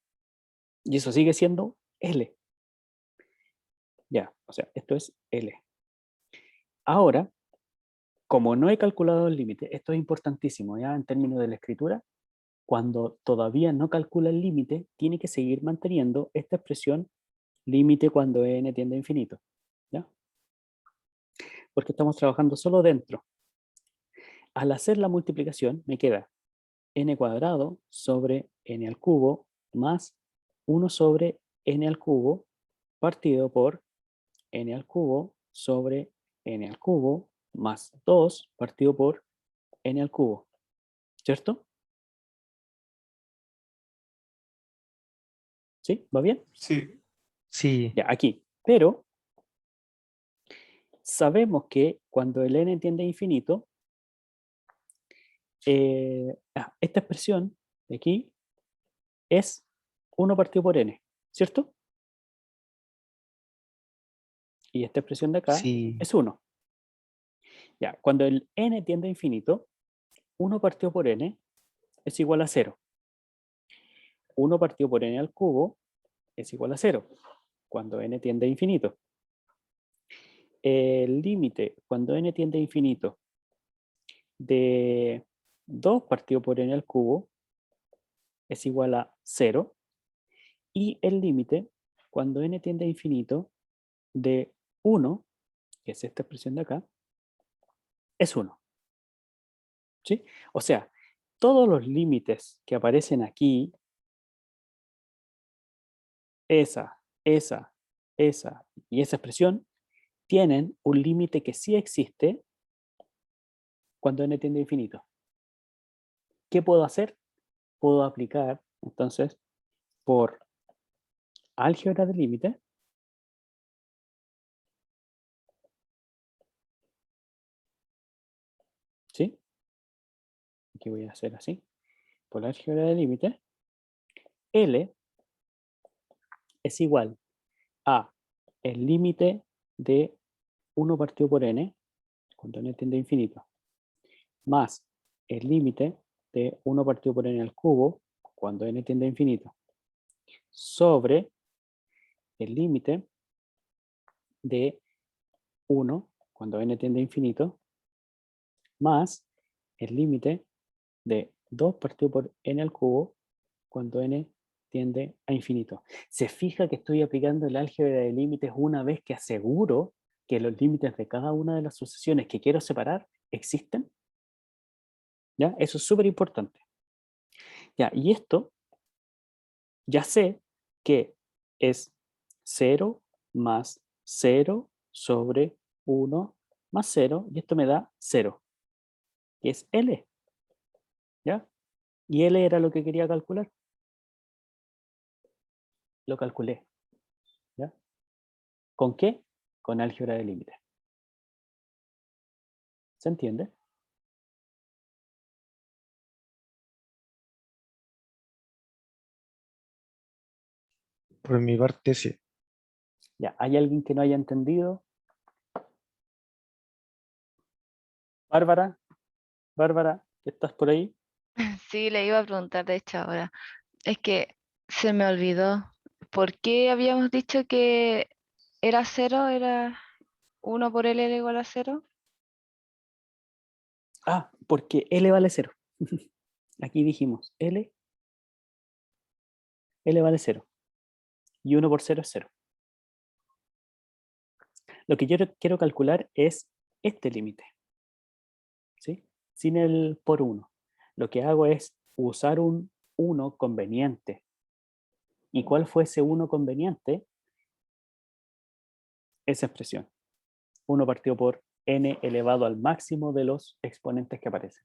[SPEAKER 1] Y eso sigue siendo L. Ya, o sea, esto es L. Ahora, como no he calculado el límite, esto es importantísimo ya en términos de la escritura, cuando todavía no calcula el límite, tiene que seguir manteniendo esta expresión límite cuando n tiende a infinito. ¿Ya? Porque estamos trabajando solo dentro. Al hacer la multiplicación me queda n cuadrado sobre n al cubo más 1 sobre n al cubo partido por n al cubo sobre n al cubo más 2 partido por n al cubo. ¿Cierto? ¿Sí? ¿Va bien?
[SPEAKER 2] Sí.
[SPEAKER 3] Sí.
[SPEAKER 1] Ya, aquí. Pero sabemos que cuando el n tiende a infinito, esta expresión de aquí es 1 partido por n, ¿cierto? Y esta expresión de acá
[SPEAKER 3] Sí.
[SPEAKER 1] es 1. Ya, cuando el n tiende a infinito, 1 partido por n es igual a 0. 1 partido por n al cubo es igual a 0, cuando n tiende a infinito. el límite cuando n tiende a infinito de 2 partido por n al cubo es igual a 0, y el límite cuando n tiende a infinito de 1, que es esta expresión de acá, es 1. ¿Sí? O sea, todos los límites que aparecen aquí, esa y esa expresión, tienen un límite que sí existe cuando n tiende a infinito. ¿Qué puedo hacer? Puedo aplicar, entonces, por álgebra de límite, ¿sí? Aquí voy a hacer así. Por álgebra de límite, L es igual a el límite de 1 partido por n, cuando n tiende a infinito, más el límite de 1 partido por n al cubo, cuando n tiende a infinito, sobre el límite de 1, cuando n tiende a infinito, más el límite de 2 partido por n al cubo, cuando n tiende a infinito. Se fija que estoy aplicando el álgebra de límites una vez que aseguro que los límites de cada una de las sucesiones que quiero separar existen. ¿Ya? Eso es súper importante. Ya, y esto ya sé que es 0 más 0 sobre 1 más 0, y esto me da 0, que es L. ¿Ya? Y L era lo que quería calcular. Lo calculé. ¿Ya? ¿Con qué? Con álgebra de límites. ¿Se entiende?
[SPEAKER 3] Por mi parte, sí.
[SPEAKER 1] Ya, ¿hay alguien que no haya entendido? Bárbara, Bárbara, ¿estás por ahí?
[SPEAKER 6] Sí, le iba a preguntar de hecho ahora. Es que se me olvidó. ¿Por qué habíamos dicho que era 0, era 1 por L era igual a 0?
[SPEAKER 1] Ah, porque L vale 0. Aquí dijimos L vale 0. Y 1 por 0 es 0. Lo que yo quiero calcular es este límite, ¿sí? Sin el por 1. Lo que hago es usar un 1 conveniente. ¿Y cuál fue ese 1 conveniente? Esa expresión. 1 partido por n elevado al máximo de los exponentes que aparecen.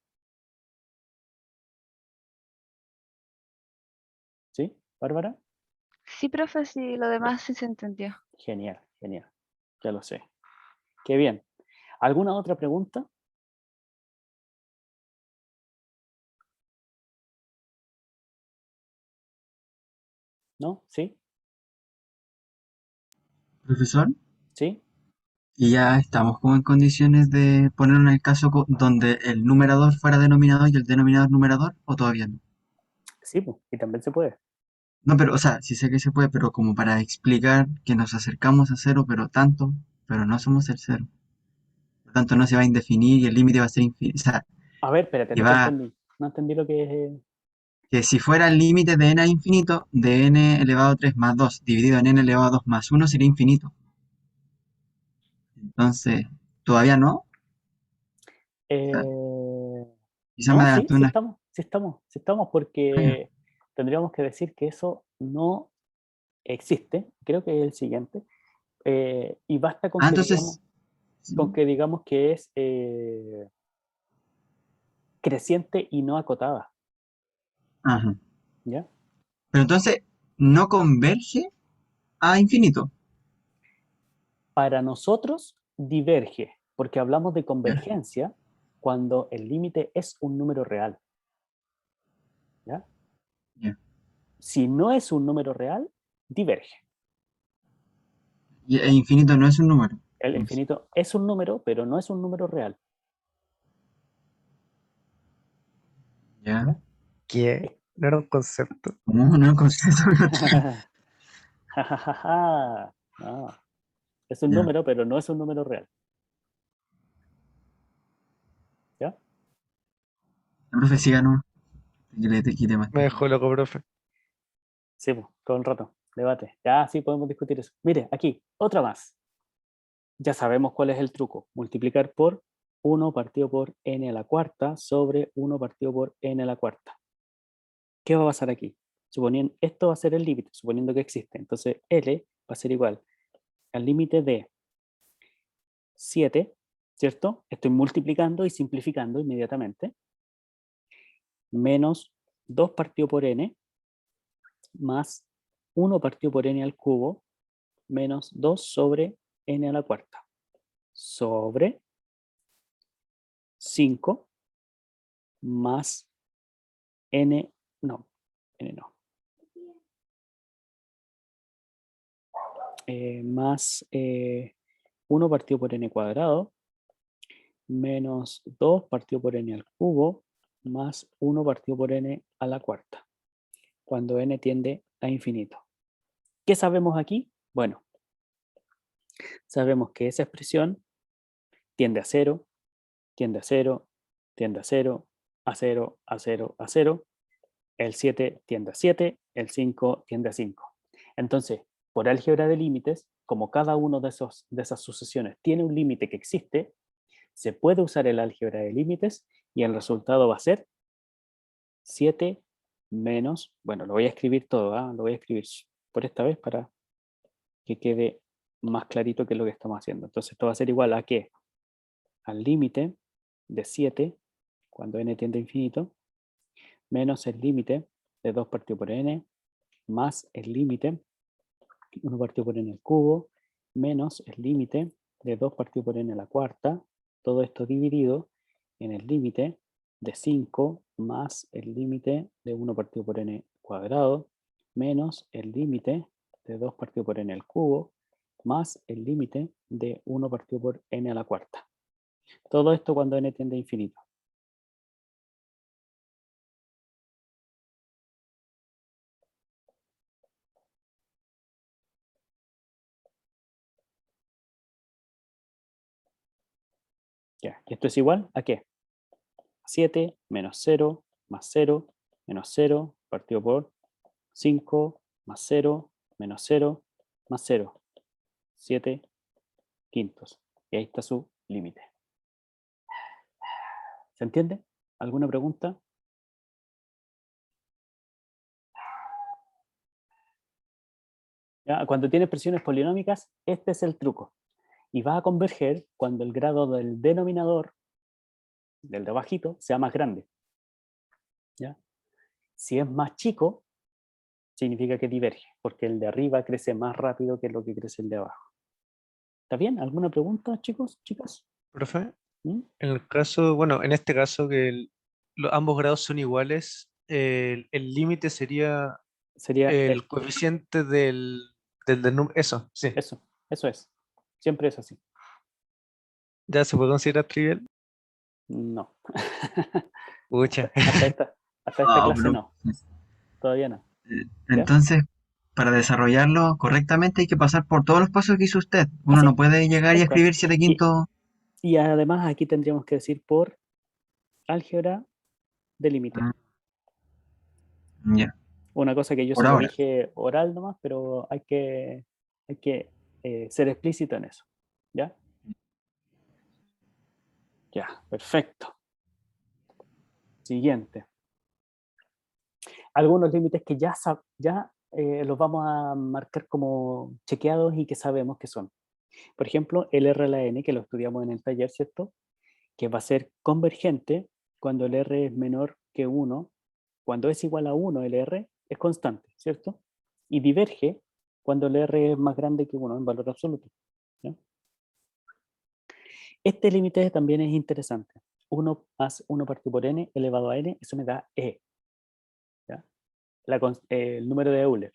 [SPEAKER 1] ¿Sí, Bárbara?
[SPEAKER 6] Sí, profe, sí, lo demás sí se entendió.
[SPEAKER 1] Genial, genial. Ya lo sé. Qué bien. ¿Alguna otra pregunta? ¿No? ¿Sí?
[SPEAKER 2] Profesor,
[SPEAKER 1] ¿Sí?
[SPEAKER 2] y ya estamos como en condiciones de poner en el caso donde el numerador fuera denominador y el denominador numerador, o todavía no.
[SPEAKER 1] Sí, pues, y también se puede.
[SPEAKER 2] No, pero, o sea, sí sé que se puede, pero como para explicar que nos acercamos a cero, pero tanto, pero no somos el cero. Por tanto, no se va a indefinir y el límite va a ser infinito. O sea,
[SPEAKER 1] A ver, espérate,
[SPEAKER 2] que
[SPEAKER 1] no te
[SPEAKER 2] va,
[SPEAKER 1] entendí. No entendí lo que es.
[SPEAKER 2] que si fuera el límite de n a infinito, de n elevado a 3 más 2 dividido en n elevado a 2 más 1 sería infinito. Entonces, ¿todavía no? O sea, quizás me
[SPEAKER 1] No, sí,
[SPEAKER 2] adelanté una.
[SPEAKER 1] sí estamos, porque tendríamos que decir que eso no existe. Creo que es el siguiente. Y basta
[SPEAKER 2] Ah, entonces, sí.
[SPEAKER 1] con que digamos que es creciente y no acotada.
[SPEAKER 2] Ajá.
[SPEAKER 1] ¿Ya?
[SPEAKER 2] Pero entonces, no converge a infinito.
[SPEAKER 1] Para nosotros diverge, porque hablamos de
[SPEAKER 2] Ya,
[SPEAKER 1] convergencia cuando el límite es un número real. ¿Ya?
[SPEAKER 2] ya.
[SPEAKER 1] Si no es un número real, diverge.
[SPEAKER 2] Y e infinito no es un número.
[SPEAKER 1] El
[SPEAKER 2] Entonces,
[SPEAKER 1] infinito es un número, pero no es un número real.
[SPEAKER 2] ya.
[SPEAKER 1] ¿Ya?
[SPEAKER 3] ¿Qué?
[SPEAKER 1] Es-
[SPEAKER 3] No era un concepto.
[SPEAKER 2] ¿Cómo no concepto?
[SPEAKER 1] Ja, ja, ja, ja. No, Es un
[SPEAKER 2] Ya.
[SPEAKER 1] número, pero no es un número real. ¿Ya?
[SPEAKER 2] La profe siga, ¿no? Que le te quite más
[SPEAKER 3] Me
[SPEAKER 2] tiempo.
[SPEAKER 3] dejó loco, profe.
[SPEAKER 1] Sí, pues, todo el rato. Debate. Ya, sí, podemos discutir eso. Mire, aquí, otra más. Ya sabemos cuál es el truco. Multiplicar por 1 partido por n a la cuarta sobre 1 partido por n a la cuarta. ¿Qué va a pasar aquí? Suponiendo, esto va a ser el límite, suponiendo que existe. Entonces, L va a ser igual al límite de 7, ¿cierto? Estoy multiplicando y simplificando inmediatamente. Menos 2 partido por n más 1 partido por n al cubo menos 2 sobre n a la cuarta sobre 5 más n, no, n no, más 1 partido por n cuadrado menos 2 partido por n al cubo más 1 partido por n a la cuarta, cuando n tiende a infinito. ¿Qué sabemos aquí? Bueno, sabemos que esa expresión tiende a 0, tiende a 0, tiende a 0, a 0, a 0, a 0. El 7 tiende a 7, el 5 tiende a 5. Entonces, por álgebra de límites, como cada uno de esas sucesiones tiene un límite que existe, se puede usar el álgebra de límites y el resultado va a ser 7 menos, bueno, lo voy a escribir todo, lo voy a escribir por esta vez para que quede más clarito qué es lo que estamos haciendo. Entonces esto va a ser igual a ¿qué? Al límite de 7, cuando n tiende a infinito, menos el límite de 2 partido por n, más el límite 1 partido por n al cubo, menos el límite de 2 partido por n a la cuarta, todo esto dividido en el límite de 5 más el límite de 1 partido por n cuadrado, menos el límite de 2 partido por n al cubo, más el límite de 1 partido por n a la cuarta. Todo esto cuando n tiende a infinito. Ya, y esto es igual a ¿qué? 7 menos 0 más 0 menos 0 partido por 5 más 0 menos 0 más 0. 7 quintos. Y ahí está su límite. ¿Se entiende? ¿Alguna pregunta? ¿Ya? Cuando tienes expresiones polinómicas, este es el truco. Y va a converger cuando el grado del denominador, del de abajito, sea más grande. ¿Ya? Si es más chico, significa que diverge, porque el de arriba crece más rápido que lo que crece el de abajo. ¿Está bien? ¿Alguna pregunta, chicos, chicas?
[SPEAKER 3] Profe,
[SPEAKER 1] ¿Mm?
[SPEAKER 3] en el caso, bueno, en este caso que ambos grados son iguales, el límite sería
[SPEAKER 1] Sería
[SPEAKER 3] el coeficiente del número. Eso, sí.
[SPEAKER 1] eso es. Siempre es así.
[SPEAKER 3] ¿Ya se puede considerar trivial?
[SPEAKER 1] No.
[SPEAKER 3] Pucha.
[SPEAKER 1] Hasta esta
[SPEAKER 2] Ah,
[SPEAKER 1] clase
[SPEAKER 2] pero,
[SPEAKER 1] no. Todavía no. ¿Ya?
[SPEAKER 2] entonces, para desarrollarlo correctamente hay que pasar por todos los pasos que hizo usted. Uno
[SPEAKER 1] Así,
[SPEAKER 2] no puede llegar y
[SPEAKER 1] tal cual.
[SPEAKER 2] escribir 7 quintos.
[SPEAKER 1] Y además aquí tendríamos que decir por álgebra de límite.
[SPEAKER 2] Ah, ya,
[SPEAKER 1] Una cosa que yo
[SPEAKER 2] por
[SPEAKER 1] se lo
[SPEAKER 2] ahora.
[SPEAKER 1] dije oral nomás, pero hay que ser explícito en eso. ¿Ya? Ya, perfecto. Siguiente. Algunos límites que ya los vamos a marcar como chequeados y que sabemos que son. Por ejemplo, el R a la N, que lo estudiamos en el taller, ¿cierto? Que va a ser convergente cuando el R es menor que 1. Cuando es igual a 1, el R es constante, ¿cierto? Y diverge cuando el R es más grande que 1 en valor absoluto. ¿Ya? Este límite también es interesante. 1 más 1 partido por n elevado a n, eso me da E. ¿Ya? El número de Euler.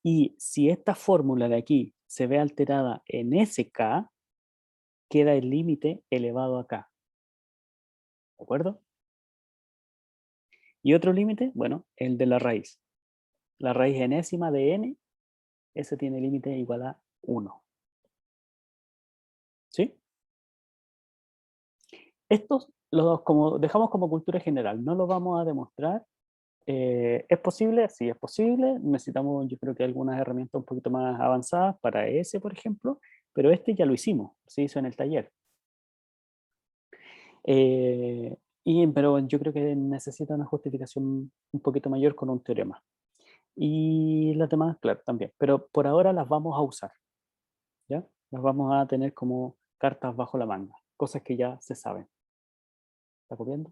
[SPEAKER 1] Y si esta fórmula de aquí se ve alterada en SK, queda el límite elevado a K. ¿De acuerdo? Y otro límite, bueno, el de la raíz. La raíz enésima de n, ese tiene límite igual a 1. ¿Sí? Estos los dejamos como cultura general, no lo vamos a demostrar. ¿Es posible? Sí, es posible. Necesitamos, yo creo que algunas herramientas un poquito más avanzadas para ese, por ejemplo, pero este ya lo hicimos, se hizo en el taller. Pero yo creo que necesita una justificación un poquito mayor con un teorema. Y las demás, claro, también. Pero por ahora las vamos a usar, ¿ya? Las vamos a tener como cartas bajo la manga, cosas que ya se saben. ¿Está copiando?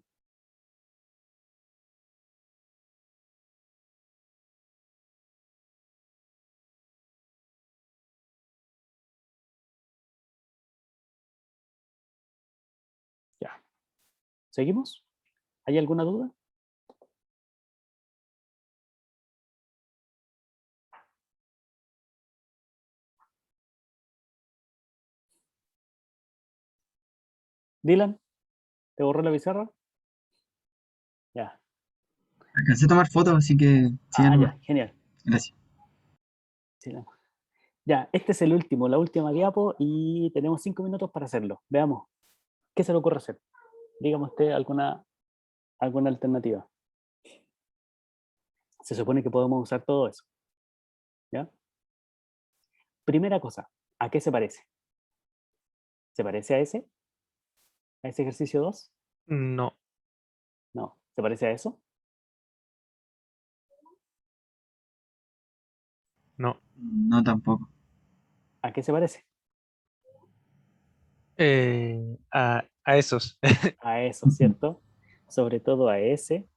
[SPEAKER 1] Ya. ¿Seguimos? ¿Hay alguna duda? Dylan, ¿te borró la pizarra? Ya.
[SPEAKER 2] Alcancé a tomar fotos, así que sigan
[SPEAKER 1] Ah,
[SPEAKER 2] nomás.
[SPEAKER 1] ya, genial.
[SPEAKER 2] Gracias.
[SPEAKER 1] Sí, ya, este es el último, la última diapo y tenemos 5 minutos para hacerlo. Veamos, ¿qué se le ocurre hacer? Dígame usted alguna alternativa. Se supone que podemos usar todo eso, ¿ya? Primera cosa, ¿a qué se parece? ¿Se parece a ese? ¿A ese ejercicio 2?
[SPEAKER 3] No,
[SPEAKER 1] No. ¿Se parece a eso?
[SPEAKER 3] no.
[SPEAKER 2] No tampoco.
[SPEAKER 1] ¿A qué se parece?
[SPEAKER 3] A esos.
[SPEAKER 1] A eso, ¿cierto? Sobre todo a ese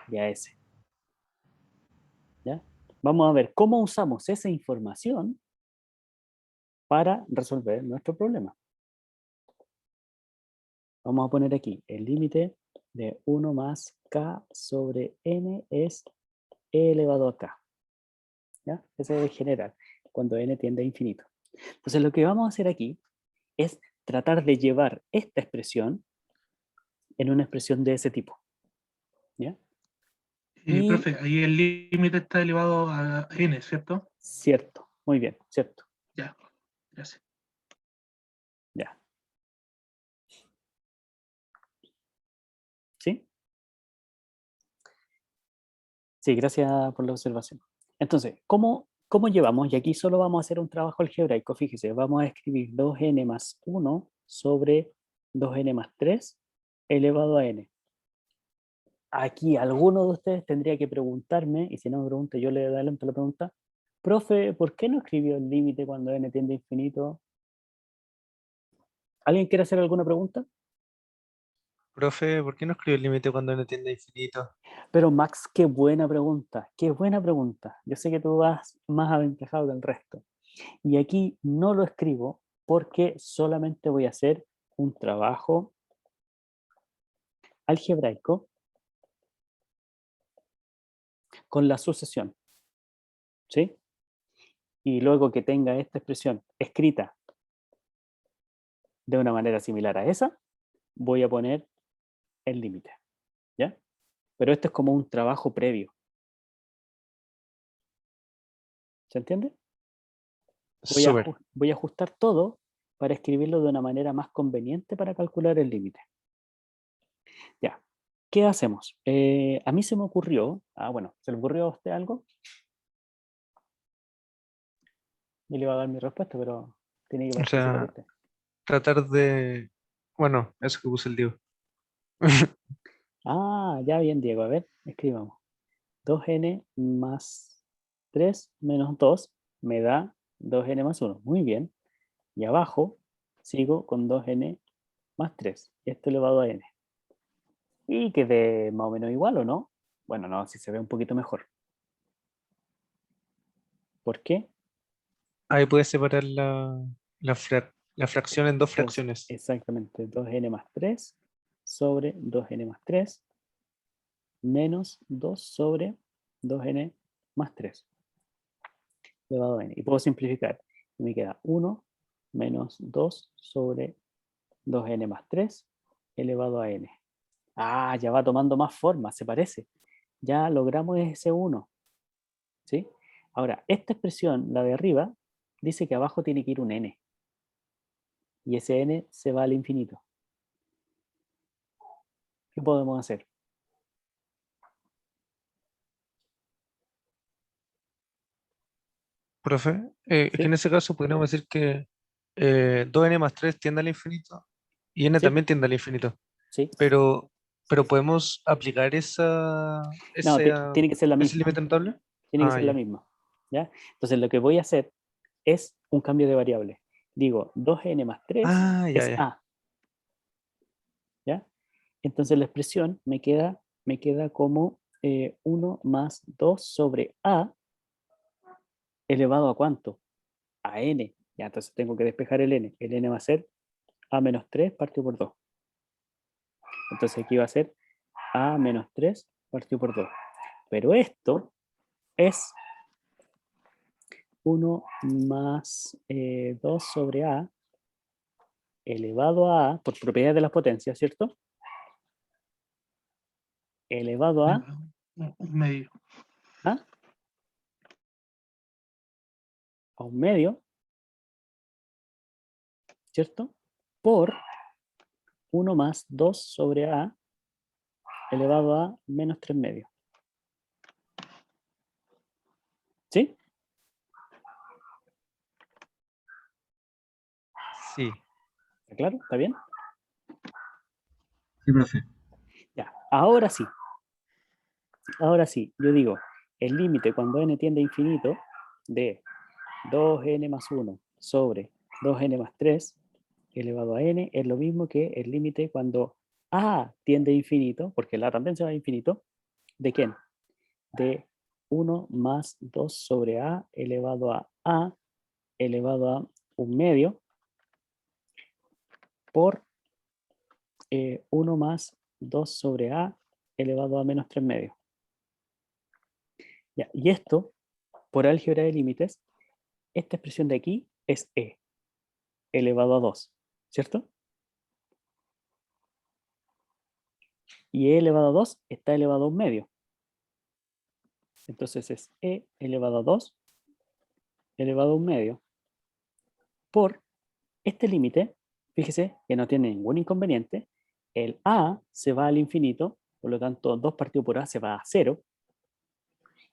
[SPEAKER 1] y a ese, ¿ya? Vamos a ver cómo usamos esa información para resolver nuestro problema. Vamos a poner aquí el límite de 1 más k sobre n es e elevado a k. ¿Ya? Ese es general, cuando n tiende a infinito. Entonces lo que vamos a hacer aquí es tratar de llevar esta expresión en una expresión de ese tipo. ¿Ya? Y
[SPEAKER 4] Profe, ahí el límite está elevado a n, ¿cierto?
[SPEAKER 1] cierto, muy bien, cierto.
[SPEAKER 4] Ya, gracias.
[SPEAKER 1] Ya. ¿Sí? Sí, gracias por la observación. Entonces, ¿cómo llevamos? Y aquí solo vamos a hacer un trabajo algebraico, fíjese, vamos a escribir 2n más 1 sobre 2n más 3 elevado a n. Aquí alguno de ustedes tendría que preguntarme, y si no me pregunta, yo le adelanto la pregunta, profe, ¿por qué no escribió el límite cuando n tiende a infinito? ¿Alguien quiere hacer alguna pregunta?
[SPEAKER 3] Profe, ¿por qué no escribe el límite cuando n tiende a infinito?
[SPEAKER 1] Pero Max, qué buena pregunta, qué buena pregunta. Yo sé que tú vas más aventajado que el resto. Y aquí no lo escribo porque solamente voy a hacer un trabajo algebraico con la sucesión, ¿sí? Y luego que tenga esta expresión escrita de una manera similar a esa, voy a poner el límite, ¿ya? Pero esto es como un trabajo previo. ¿Se entiende?
[SPEAKER 3] Súper.
[SPEAKER 1] Voy a ajustar todo para escribirlo de una manera más conveniente para calcular el límite. Ya. ¿Qué hacemos? A mí se me ocurrió, bueno, ¿se le ocurrió a usted algo? Yo le iba a dar mi respuesta, pero tiene que
[SPEAKER 3] O
[SPEAKER 1] participar
[SPEAKER 3] sea,
[SPEAKER 1] usted.
[SPEAKER 3] tratar de... Bueno, eso que puse el Diego.
[SPEAKER 1] Ya bien, Diego. A ver, escribamos. 2n más 3 menos 2 me da 2n más 1. Muy bien. Y abajo sigo con 2n más 3. Esto elevado a n. Y quede más o menos igual, ¿o no? Bueno, no, si se ve un poquito mejor. ¿Por qué?
[SPEAKER 3] Ahí puedes separar la fracción en dos
[SPEAKER 1] Entonces,
[SPEAKER 3] fracciones.
[SPEAKER 1] exactamente, 2n más 3 sobre 2n más 3 menos 2 sobre 2n más 3 elevado a n. Y puedo simplificar. Y me queda 1 menos 2 sobre 2n más 3 elevado a n. Ya va tomando más forma, se parece. Ya logramos ese 1. ¿Sí? Ahora, esta expresión, la de arriba, dice que abajo tiene que ir un n. Y ese n se va al infinito. ¿Qué podemos hacer?
[SPEAKER 3] Profe, es que
[SPEAKER 1] ¿Sí?
[SPEAKER 3] en ese caso podríamos decir que 2n más 3 tiende al infinito y n
[SPEAKER 1] ¿Sí?
[SPEAKER 3] también tiende al infinito.
[SPEAKER 1] ¿Sí?
[SPEAKER 3] Pero podemos aplicar
[SPEAKER 1] No, tiene que ser la
[SPEAKER 3] ese
[SPEAKER 1] misma.
[SPEAKER 3] límite notable.
[SPEAKER 1] Tiene que
[SPEAKER 3] Ah,
[SPEAKER 1] ser la
[SPEAKER 3] ya.
[SPEAKER 1] misma. ¿Ya? Entonces lo que voy a hacer es un cambio de variable. Digo, 2n más 3
[SPEAKER 3] Ah, ya,
[SPEAKER 1] es
[SPEAKER 3] ya.
[SPEAKER 1] a. ¿Ya? Entonces la expresión me queda como 1 más 2 sobre a elevado a ¿cuánto? A n. Ya, entonces tengo que despejar el n. El n va a ser a menos 3 partido por 2. Entonces aquí va a ser a menos 3 partido por 2. Pero esto es 1 más 2 sobre a elevado a, por propiedad de las potencias, ¿cierto? Elevado a,
[SPEAKER 4] Un medio.
[SPEAKER 1] ¿ah? A un medio, ¿cierto? Por 1 más 2 sobre a elevado a menos 3 medios. ¿Sí?
[SPEAKER 3] Sí.
[SPEAKER 1] ¿Está claro? ¿Está bien?
[SPEAKER 2] Sí, profe.
[SPEAKER 1] Ya, ahora sí. Ahora sí, yo digo, el límite cuando n tiende a infinito de 2n más 1 sobre 2n más 3 elevado a n es lo mismo que el límite cuando a tiende a infinito, porque la también se va a infinito, ¿de quién? De 1 más 2 sobre a elevado a elevado a un medio por 1 más 2 sobre a elevado a menos 3 medios. Ya, y esto, por álgebra de límites, esta expresión de aquí es e elevado a 2, ¿cierto? Y e elevado a 2 está elevado a un medio. Entonces es e elevado a 2 elevado a un medio por este límite, fíjese que no tiene ningún inconveniente, el a se va al infinito, por lo tanto 2 partido por a se va a 0,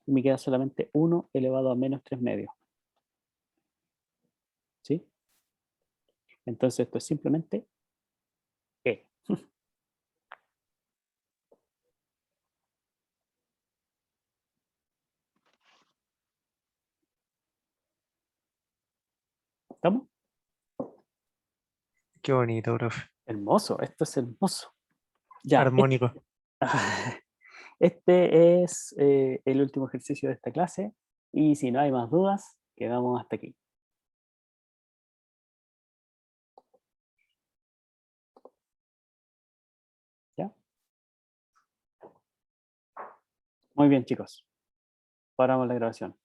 [SPEAKER 1] y me queda solamente 1 elevado a menos 3 medios. ¿Sí? Entonces esto es simplemente e. ¿Estamos?
[SPEAKER 3] Qué bonito, profe.
[SPEAKER 1] Hermoso, esto es hermoso. Ya,
[SPEAKER 3] Armónico.
[SPEAKER 1] este es el último ejercicio de esta clase, y si no hay más dudas, quedamos hasta aquí. ¿Ya? Muy bien, chicos. Paramos la grabación.